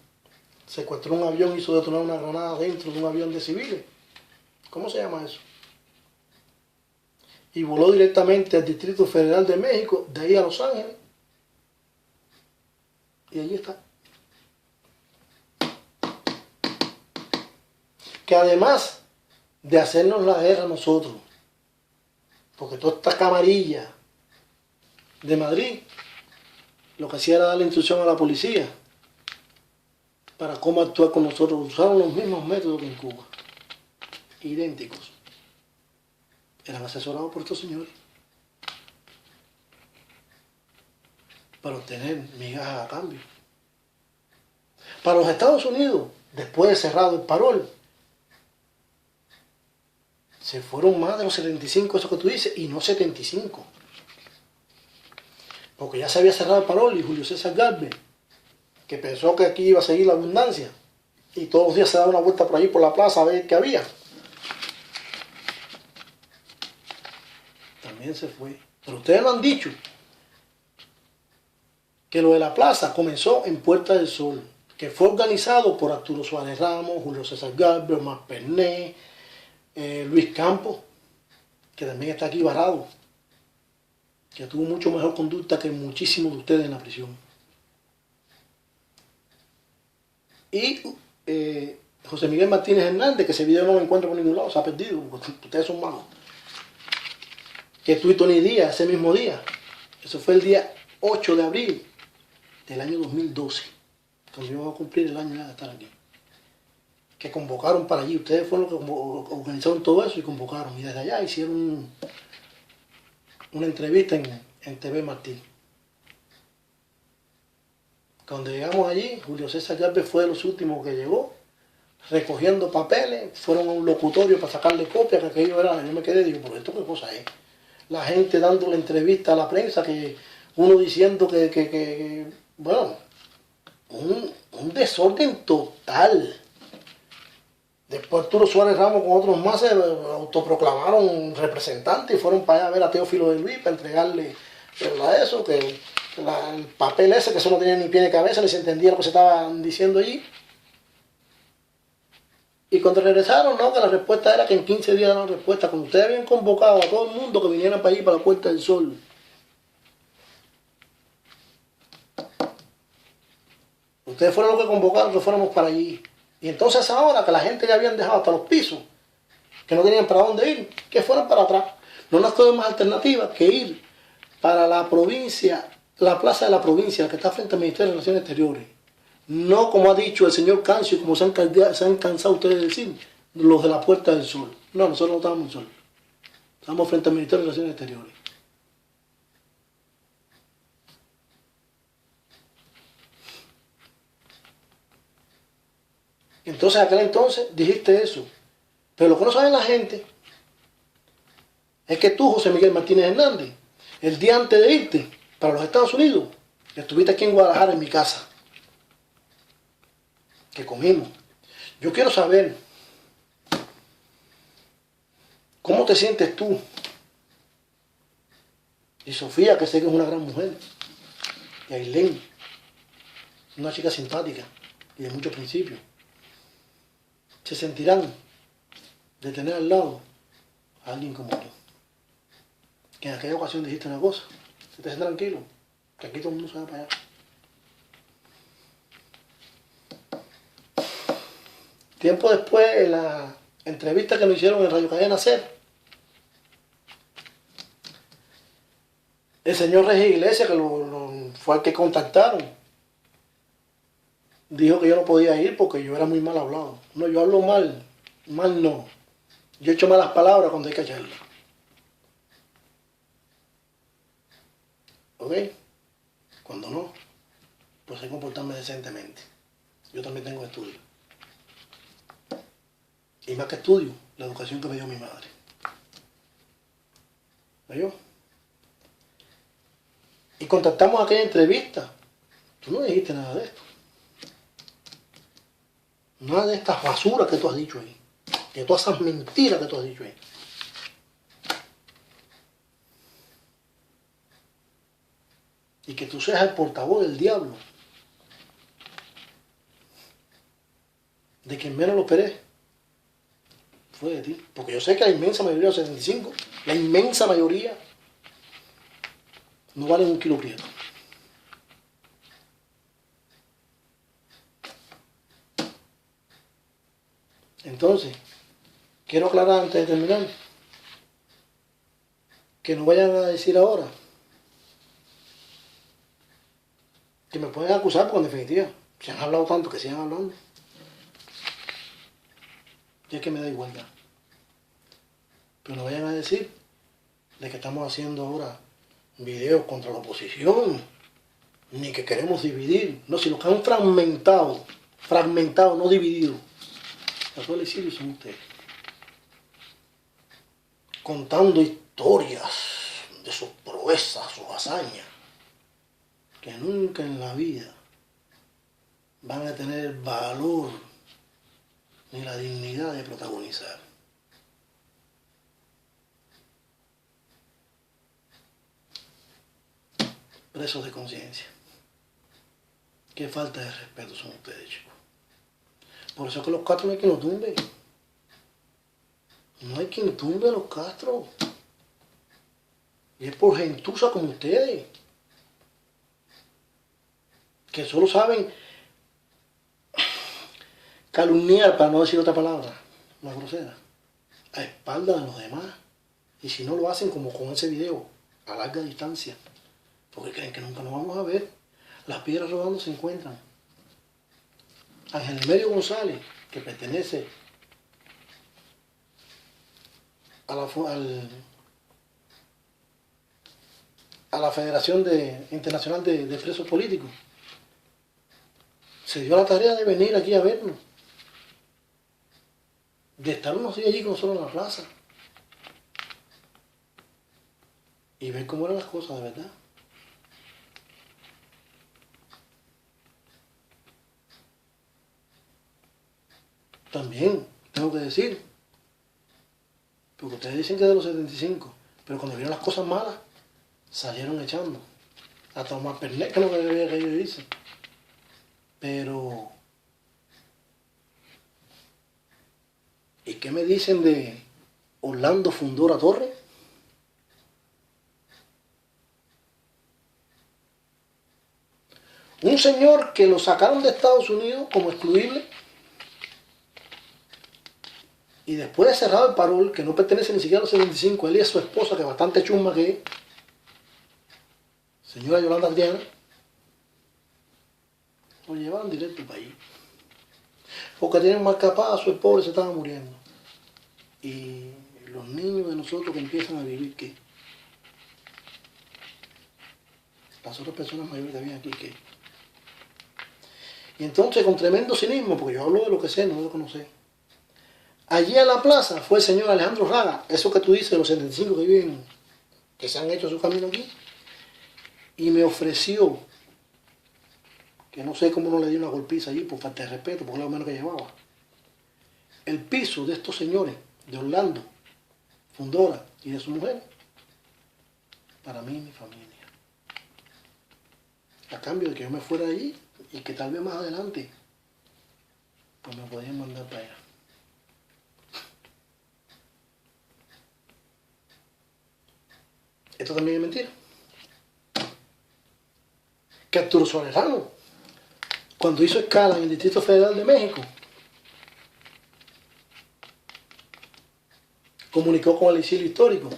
A: Secuestró un avión, hizo detonar una granada dentro de un avión de civiles. ¿Cómo se llama eso? Y voló directamente al Distrito Federal de México, de ahí a Los Ángeles. Y allí está. Que además de hacernos la guerra a nosotros, porque toda esta camarilla de Madrid lo que hacía era darle instrucción a la policía para cómo actuar con nosotros. Usaron los mismos métodos que en Cuba, idénticos. Eran asesorados por estos señores para obtener migajas a cambio. Para los Estados Unidos, después de cerrado el parol, se fueron más de los 75, eso que tú dices, y no 75. Porque ya se había cerrado el parol y Julio César Galvez, que pensó que aquí iba a seguir la abundancia, y todos los días se daba una vuelta por allí por la plaza a ver qué había. También se fue. Pero ustedes lo han dicho, que lo de la plaza comenzó en Puerta del Sol, que fue organizado por Arturo Suárez Ramos, Julio César Galvez, Omar Pernet, Luis Campos, que también está aquí varado, que tuvo mucho mejor conducta que muchísimos de ustedes en la prisión. Y José Miguel Martínez Hernández, que ese video no lo encuentro por ningún lado, se ha perdido, porque ustedes son malos. Que tú y Tony Díaz, ese mismo día, eso fue el día 8 de abril del año 2012, cuando íbamos a cumplir el año de estar aquí, que convocaron para allí. Ustedes fueron los que organizaron todo eso y convocaron, y desde allá hicieron una entrevista en TV Martín. Cuando llegamos allí, Julio César Galvez fue de los últimos que llegó, recogiendo papeles, fueron a un locutorio para sacarle copia, que aquello era, yo me quedé, digo, pero esto qué cosa es. La gente dándole entrevista a la prensa, que uno diciendo que bueno, un desorden total. Después Arturo Suárez Ramos con otros más se autoproclamaron representantes y fueron para allá a ver a Teófilo de Luis para entregarle eso, que el papel ese, que eso no tenía ni pie ni cabeza, ni se entendía lo que se estaban diciendo allí. Y cuando regresaron, no, que la respuesta era que en 15 días daban respuesta. Cuando ustedes habían convocado a todo el mundo que viniera para allí, para la Puerta del Sol. Ustedes fueron los que convocaron que fuéramos para allí. Y entonces ahora que la gente ya habían dejado hasta los pisos, que no tenían para dónde ir, que fueran para atrás. No nos quedó más alternativa que ir para la provincia, la plaza de la provincia, que está frente al Ministerio de Relaciones Exteriores. No como ha dicho el señor Cancio, como se han cansado ustedes de decir, los de la Puerta del Sol. No, nosotros no estábamos en Sol. Estábamos frente al Ministerio de Relaciones Exteriores. Entonces, aquel entonces dijiste eso. Pero lo que no sabe la gente es que tú, José Miguel Martínez Hernández, el día antes de irte para los Estados Unidos, estuviste aquí en Guadalajara en mi casa, que comimos. Yo quiero saber cómo te sientes tú y Sofía, que sé que es una gran mujer, y Ailén, una chica simpática y de muchos principios. Se sentirán de tener al lado a alguien como tú, que en aquella ocasión dijiste una cosa. Estés tranquilo, que aquí todo el mundo se va para allá. Tiempo después, en la entrevista que me hicieron en Radio Cadena Ser, el señor Regis Iglesias, que fue el que contactaron, dijo que yo no podía ir porque yo era muy mal hablado. No, yo hablo mal no. Yo echo malas palabras cuando hay que echarlas. ¿Ok? Cuando no, pues hay que comportarme decentemente. Yo también tengo estudio. Y más que estudio, la educación que me dio mi madre. ¿Veo? Y contactamos aquella entrevista. Tú no dijiste nada de esto. Nada de estas basuras que tú has dicho ahí. De todas esas mentiras que tú has dicho ahí. y que tú seas el portavoz del diablo, de quien menos lo esperé, fue de ti. Porque yo sé que la inmensa mayoría de los 75, la inmensa mayoría, no valen un kilo prieto. Entonces, quiero aclarar antes de terminar, que no vayan a decir ahora que me pueden acusar, porque en definitiva, si han hablado tanto, que sigan hablando. Y es que me da igual ya. Pero no vayan a decir de que estamos haciendo ahora videos contra la oposición, ni que queremos dividir. No, si los que han fragmentado, no dividido, a todo el exilio son ustedes. Contando historias de sus proezas, sus hazañas, que nunca en la vida van a tener el valor ni la dignidad de protagonizar. Presos de conciencia. Qué falta de respeto son ustedes, chicos. Por eso es que los Castro no hay quien los tumbe. No hay quien tumbe a los Castro. Y es por gentuza como ustedes, que solo saben calumniar, para no decir otra palabra, más grosera, a espaldas de los demás. Y si no lo hacen como con ese video, a larga distancia, porque creen que nunca nos vamos a ver. Las piedras rodando se encuentran. Ángel Emerio González, que pertenece a la Federación Internacional de Presos Políticos, se dio la tarea de venir aquí a vernos, de estar unos días allí con nosotros en la plaza y ver cómo eran las cosas de verdad. También tengo que decir, porque ustedes dicen que es de los 75, pero cuando vieron las cosas malas, salieron echando. Hasta más pernet que lo que ellos dicen. Pero, ¿y qué me dicen de Orlando Fundora Torres? Un señor que lo sacaron de Estados Unidos como excluible y después de cerrado el parol, que no pertenece ni siquiera a los 75, él y a su esposa, que es bastante chusma que es, señora Yolanda Adriana, lo llevaron directo al país. Porque tienen marcapaso, el pobre se estaba muriendo. Y los niños de nosotros que empiezan a vivir, ¿qué? Las otras personas mayores que habían aquí, ¿qué? Y entonces, con tremendo cinismo, porque yo hablo de lo que sé, no de lo que no sé. Allí en la plaza fue el señor Alejandro Raga, eso que tú dices de los 75 que viven, que se han hecho su camino aquí, y me ofreció, que no sé cómo no le di una golpiza allí por falta de respeto, porque es lo menos que llevaba, el piso de estos señores, de Orlando, Fundora y de su mujer, para mí y mi familia. A cambio de que yo me fuera allí y que tal vez más adelante, pues me podían mandar para allá. Esto también es mentira. Que Arturo Solerano, cuando hizo escala en el Distrito Federal de México, comunicó con el exilio histórico.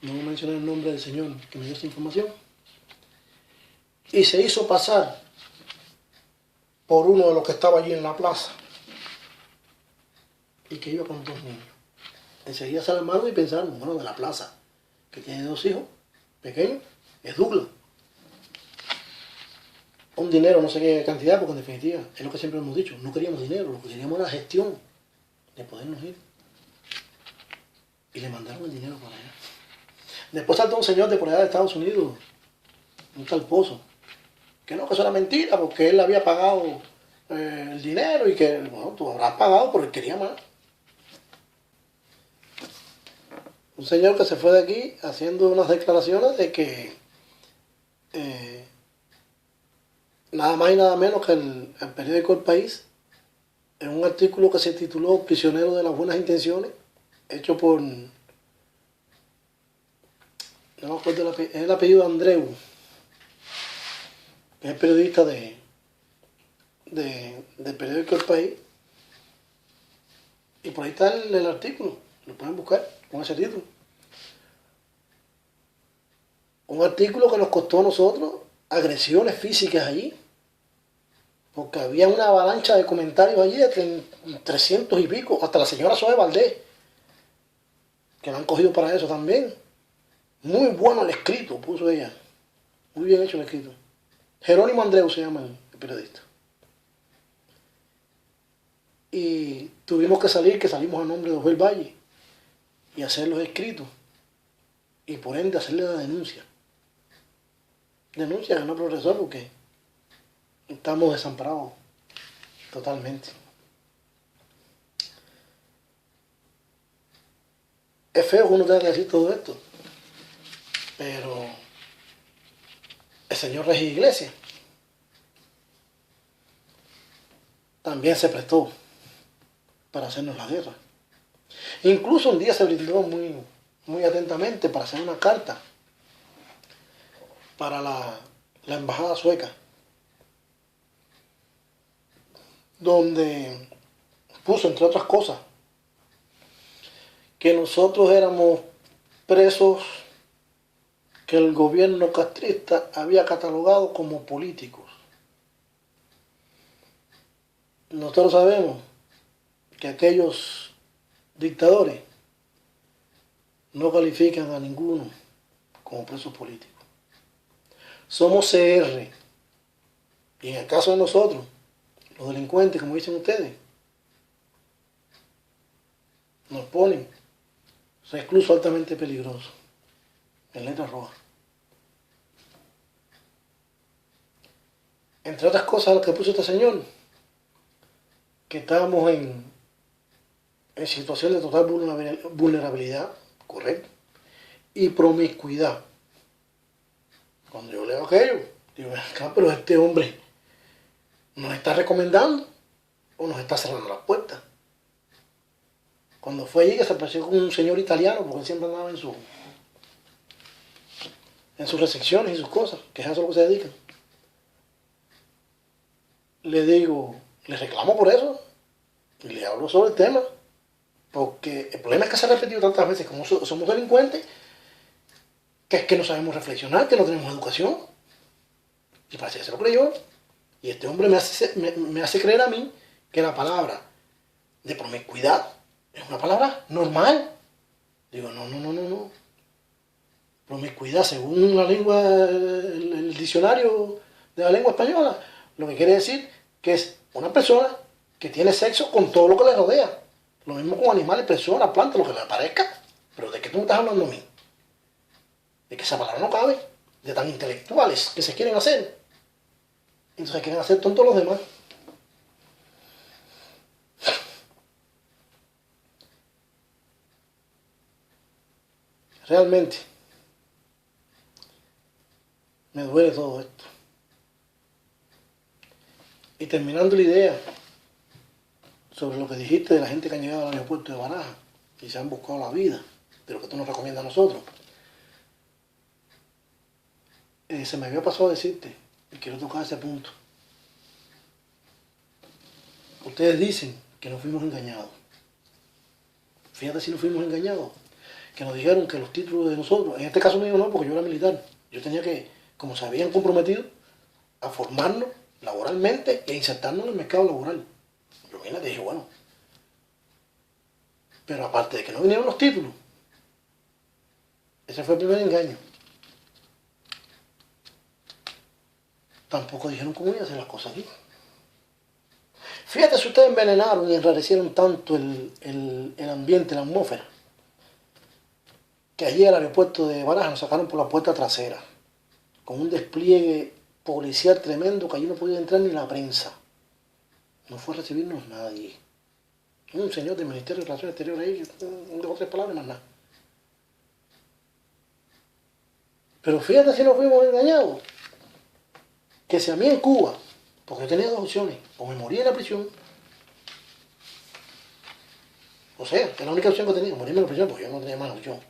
A: No voy a mencionar el nombre del señor que me dio esa información. Y se hizo pasar por uno de los que estaba allí en la plaza y que iba con 2 niños. Enseguida se alarmaron y pensaron, bueno, de la plaza, que tiene 2 hijos pequeños, es Douglas. Un dinero, no sé qué cantidad, porque en definitiva, es lo que siempre hemos dicho, no queríamos dinero, lo que queríamos era gestión de podernos ir. Y le mandaron el dinero para allá. Después saltó un señor de por allá de Estados Unidos, un tal Pozo, que no, que eso era mentira, porque él había pagado el dinero y que, bueno, tú habrás pagado porque él quería más. Un señor que se fue de aquí haciendo unas declaraciones de que eh, nada más y nada menos que el periódico El País, en un artículo que se tituló Prisionero de las Buenas Intenciones, hecho por, no me acuerdo el apellido Andreu, que es el periodista del periódico El País, y por ahí está el artículo, lo pueden buscar con ese título. Un artículo que nos costó a nosotros agresiones físicas allí, porque había una avalancha de comentarios allí de 300 y pico, hasta la señora Zoe Valdés, que la han cogido para eso también. Muy bueno el escrito, puso ella. Muy bien hecho el escrito. Jerónimo Andreu se llama el periodista. Y tuvimos que salimos a nombre de Osbel Valle y hacer los escritos. Y por ende hacerle la denuncia. Denuncia que no progresó porque estamos desamparados totalmente. Es feo que uno tenga que decir todo esto, pero el señor Regis Iglesias también se prestó para hacernos la guerra. Incluso un día se brindó muy atentamente para hacer una carta para la embajada sueca, donde puso, entre otras cosas, que nosotros éramos presos que el gobierno castrista había catalogado como políticos. Nosotros sabemos que aquellos dictadores no califican a ninguno como presos políticos. Somos CR. Y en el caso de nosotros, los delincuentes, como dicen ustedes, nos ponen recluso altamente peligroso, en letra roja. Entre otras cosas, lo que puso este señor, que estábamos en situación de total vulnerabilidad, correcto, y promiscuidad. Cuando yo leo aquello, digo, acá, pero este hombre nos está recomendando o nos está cerrando las puertas. Cuando fue allí que se apareció con un señor italiano, porque él siempre andaba en sus recepciones y sus cosas, que es a eso lo que se dedican. Le digo, le reclamo por eso y le hablo sobre el tema, porque el problema es que se ha repetido tantas veces como somos delincuentes, que es que no sabemos reflexionar, que no tenemos educación. Y parece que se lo creyó. Y este hombre me hace creer a mí que la palabra de promiscuidad es una palabra normal. Digo, no. Promiscuidad, según la lengua, el diccionario de la lengua española, lo que quiere decir que es una persona que tiene sexo con todo lo que le rodea. Lo mismo con animales, personas, plantas, lo que le parezca. Pero ¿de qué tú me estás hablando a mí? De que esa palabra no cabe, de tan intelectuales que se quieren hacer. Entonces quieren hacer tontos los demás. Realmente me duele todo esto. Y terminando la idea sobre lo que dijiste de la gente que han llegado al aeropuerto de Barajas y se han buscado la vida, de lo que tú nos recomiendas a nosotros, se me había pasado a decirte, y quiero tocar ese punto. Ustedes dicen que nos fuimos engañados. Fíjate si nos fuimos engañados. Que nos dijeron que los títulos de nosotros, en este caso mío no, porque yo era militar, yo tenía que, como se habían comprometido, a formarnos laboralmente e insertarnos en el mercado laboral. Yo vine y dije, bueno, pero aparte de que no vinieron los títulos, ese fue el primer engaño. Tampoco dijeron cómo iban a hacer las cosas aquí. Fíjate si ustedes envenenaron y enrarecieron tanto el ambiente, la atmósfera, que allí al aeropuerto de Barajas nos sacaron por la puerta trasera, con un despliegue policial tremendo que allí no podía entrar ni la prensa. No fue a recibirnos nadie. Un señor del Ministerio de Relaciones Exteriores ahí, 2 o 3 palabras más nada. Pero fíjate si nos fuimos engañados. que si a mí en Cuba, porque yo tenía dos opciones, o me moría en la prisión, o sea, era la única opción que tenía, morirme en la prisión, porque yo no tenía más opción.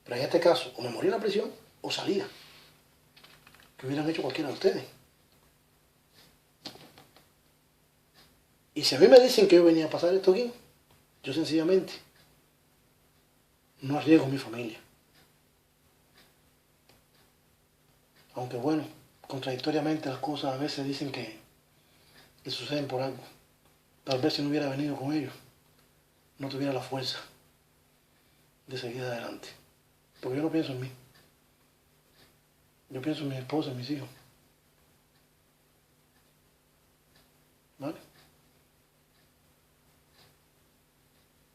A: Pero en este caso, o me moría en la prisión, o salía. Que hubieran hecho cualquiera de ustedes. Y si a mí me dicen que yo venía a pasar esto aquí, yo sencillamente no arriesgo mi familia. Aunque bueno, contradictoriamente las cosas a veces dicen que suceden por algo. Tal vez si no hubiera venido con ellos, no tuviera la fuerza de seguir adelante. Porque yo no pienso en mí. Yo pienso en mi esposa, en mis hijos. ¿Vale?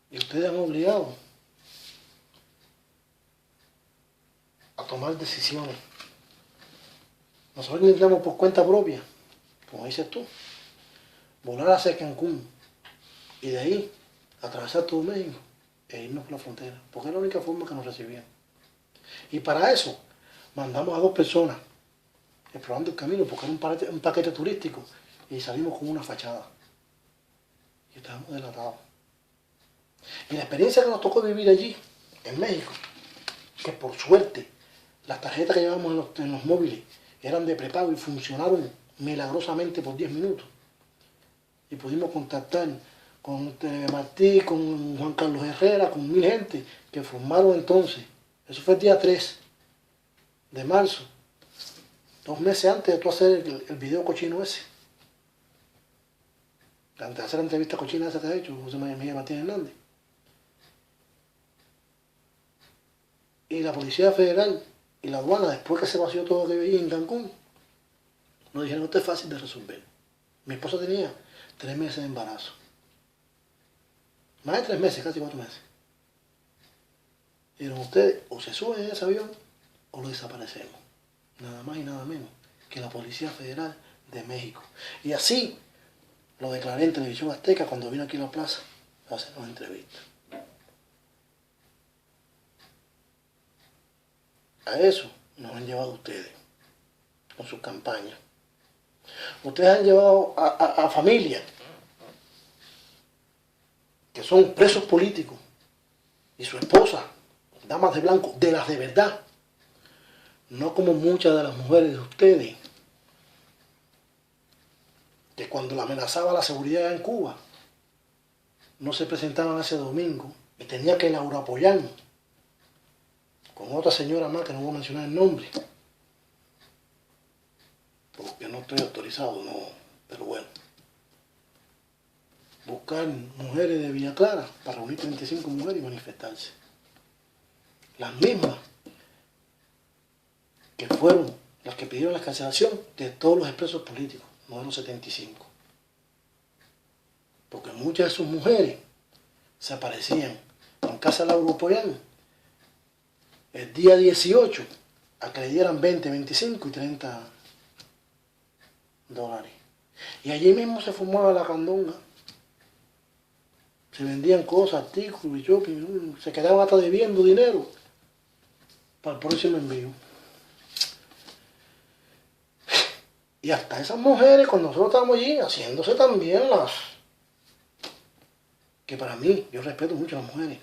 A: Y ustedes han obligado a tomar decisiones. Nosotros intentamos por cuenta propia, como dices tú, volar hacia Cancún y de ahí atravesar todo México e irnos por la frontera, porque es la única forma que nos recibían. Y para eso mandamos a dos personas explorando el camino, porque era un paquete turístico, y salimos con una fachada. Y estábamos delatados. Y la experiencia que nos tocó vivir allí, en México, que por suerte las tarjetas que llevamos en los móviles eran de prepago y funcionaron milagrosamente por 10 minutos. Y pudimos contactar con Martí, con Juan Carlos Herrera, con 1000 gente que formaron entonces. Eso fue el día 3 de marzo, 2 meses antes de tú hacer el video cochino ese. Antes de hacer la entrevista cochina esa que ha hecho José Miguel Martínez Hernández. Y la Policía Federal y la aduana, después que se vació todo lo que veía en Cancún, nos dijeron, esto es fácil de resolver. Mi esposa tenía 3 meses de embarazo. Más de 3 meses, casi 4 meses. Dijeron, ustedes o se suben en ese avión o lo desaparecemos. Nada más y nada menos que la Policía Federal de México. Y así lo declaré en Televisión Azteca cuando vino aquí a la plaza a hacer una entrevista. A eso nos han llevado ustedes con sus campañas. Ustedes han llevado a familias que son presos políticos y su esposa, damas de blanco, de las de verdad, no como muchas de las mujeres de ustedes, que cuando la amenazaba la seguridad en Cuba, no se presentaban ese domingo y tenía que Laura apoyar con otra señora más que no voy a mencionar el nombre, porque no estoy autorizado, no, pero bueno. Buscar mujeres de Villa Clara para reunir 35 mujeres y manifestarse. Las mismas que fueron las que pidieron la escarcelación de todos los expresos políticos, no de los 75. Porque muchas de sus mujeres se aparecían en casa de Laura Pollán el día 18 a que le dieran 20, 25 y 30 dólares. Y allí mismo se formaba la candonga. Se vendían cosas, artículos, y shopping, se quedaban hasta debiendo dinero para el próximo envío. Y hasta esas mujeres, cuando nosotros estábamos allí, haciéndose también las... Que para mí, yo respeto mucho a las mujeres,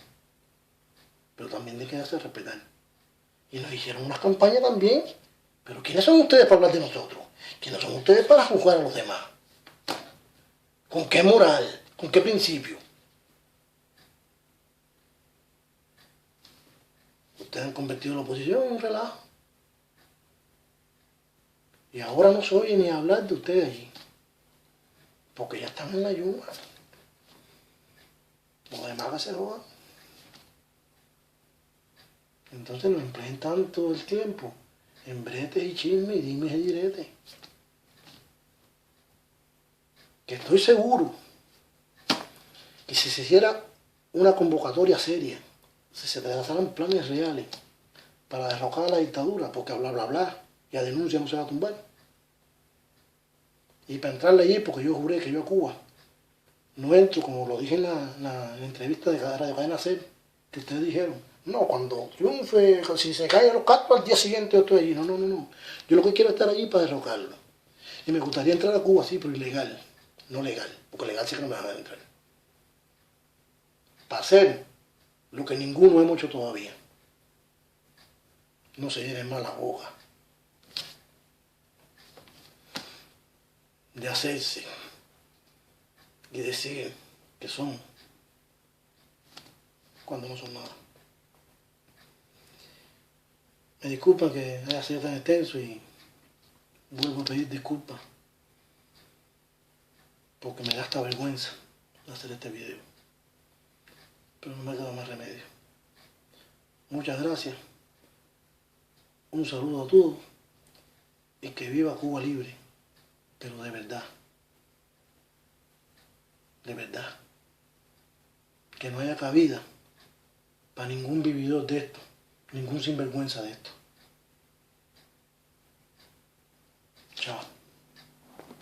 A: pero también hay que hacer respetar. Y nos hicieron unas campañas también. Pero ¿quiénes son ustedes para hablar de nosotros? ¿Quiénes son ustedes para juzgar a los demás? ¿Con qué moral? ¿Con qué principio? Ustedes han convertido la oposición en un relajo. Y ahora no se oye ni hablar de ustedes allí. Porque ya están en la yunga. Los demás que se jodan. Entonces nos emplean tanto el tiempo en bretes y chismes y dimes y diretes. Que estoy seguro que si se hiciera una convocatoria seria, si se trazaran planes reales para derrocar a la dictadura, porque a bla bla bla y a denuncia no se va a tumbar. Y para entrarle allí, porque yo juré que yo a Cuba no entro, como lo dije en la entrevista de Radio Cadena Ser, que ustedes dijeron, no, cuando triunfe, si se caen los cactus al día siguiente yo estoy allí. No. Yo lo que quiero es estar allí para derrocarlo. Y me gustaría entrar a Cuba, sí, pero ilegal, no legal, porque legal sí que no me van a entrar. Para hacer lo que ninguno hemos hecho todavía. No se llenen más la boca de hacerse y decir que son cuando no son nada. Me disculpan que haya sido tan extenso y vuelvo a pedir disculpas porque me da esta vergüenza de hacer este video. Pero no me queda más remedio. Muchas gracias. Un saludo a todos y que viva Cuba libre, pero de verdad. De verdad. Que no haya cabida para ningún vividor de esto, ningún sinvergüenza de esto. Chao.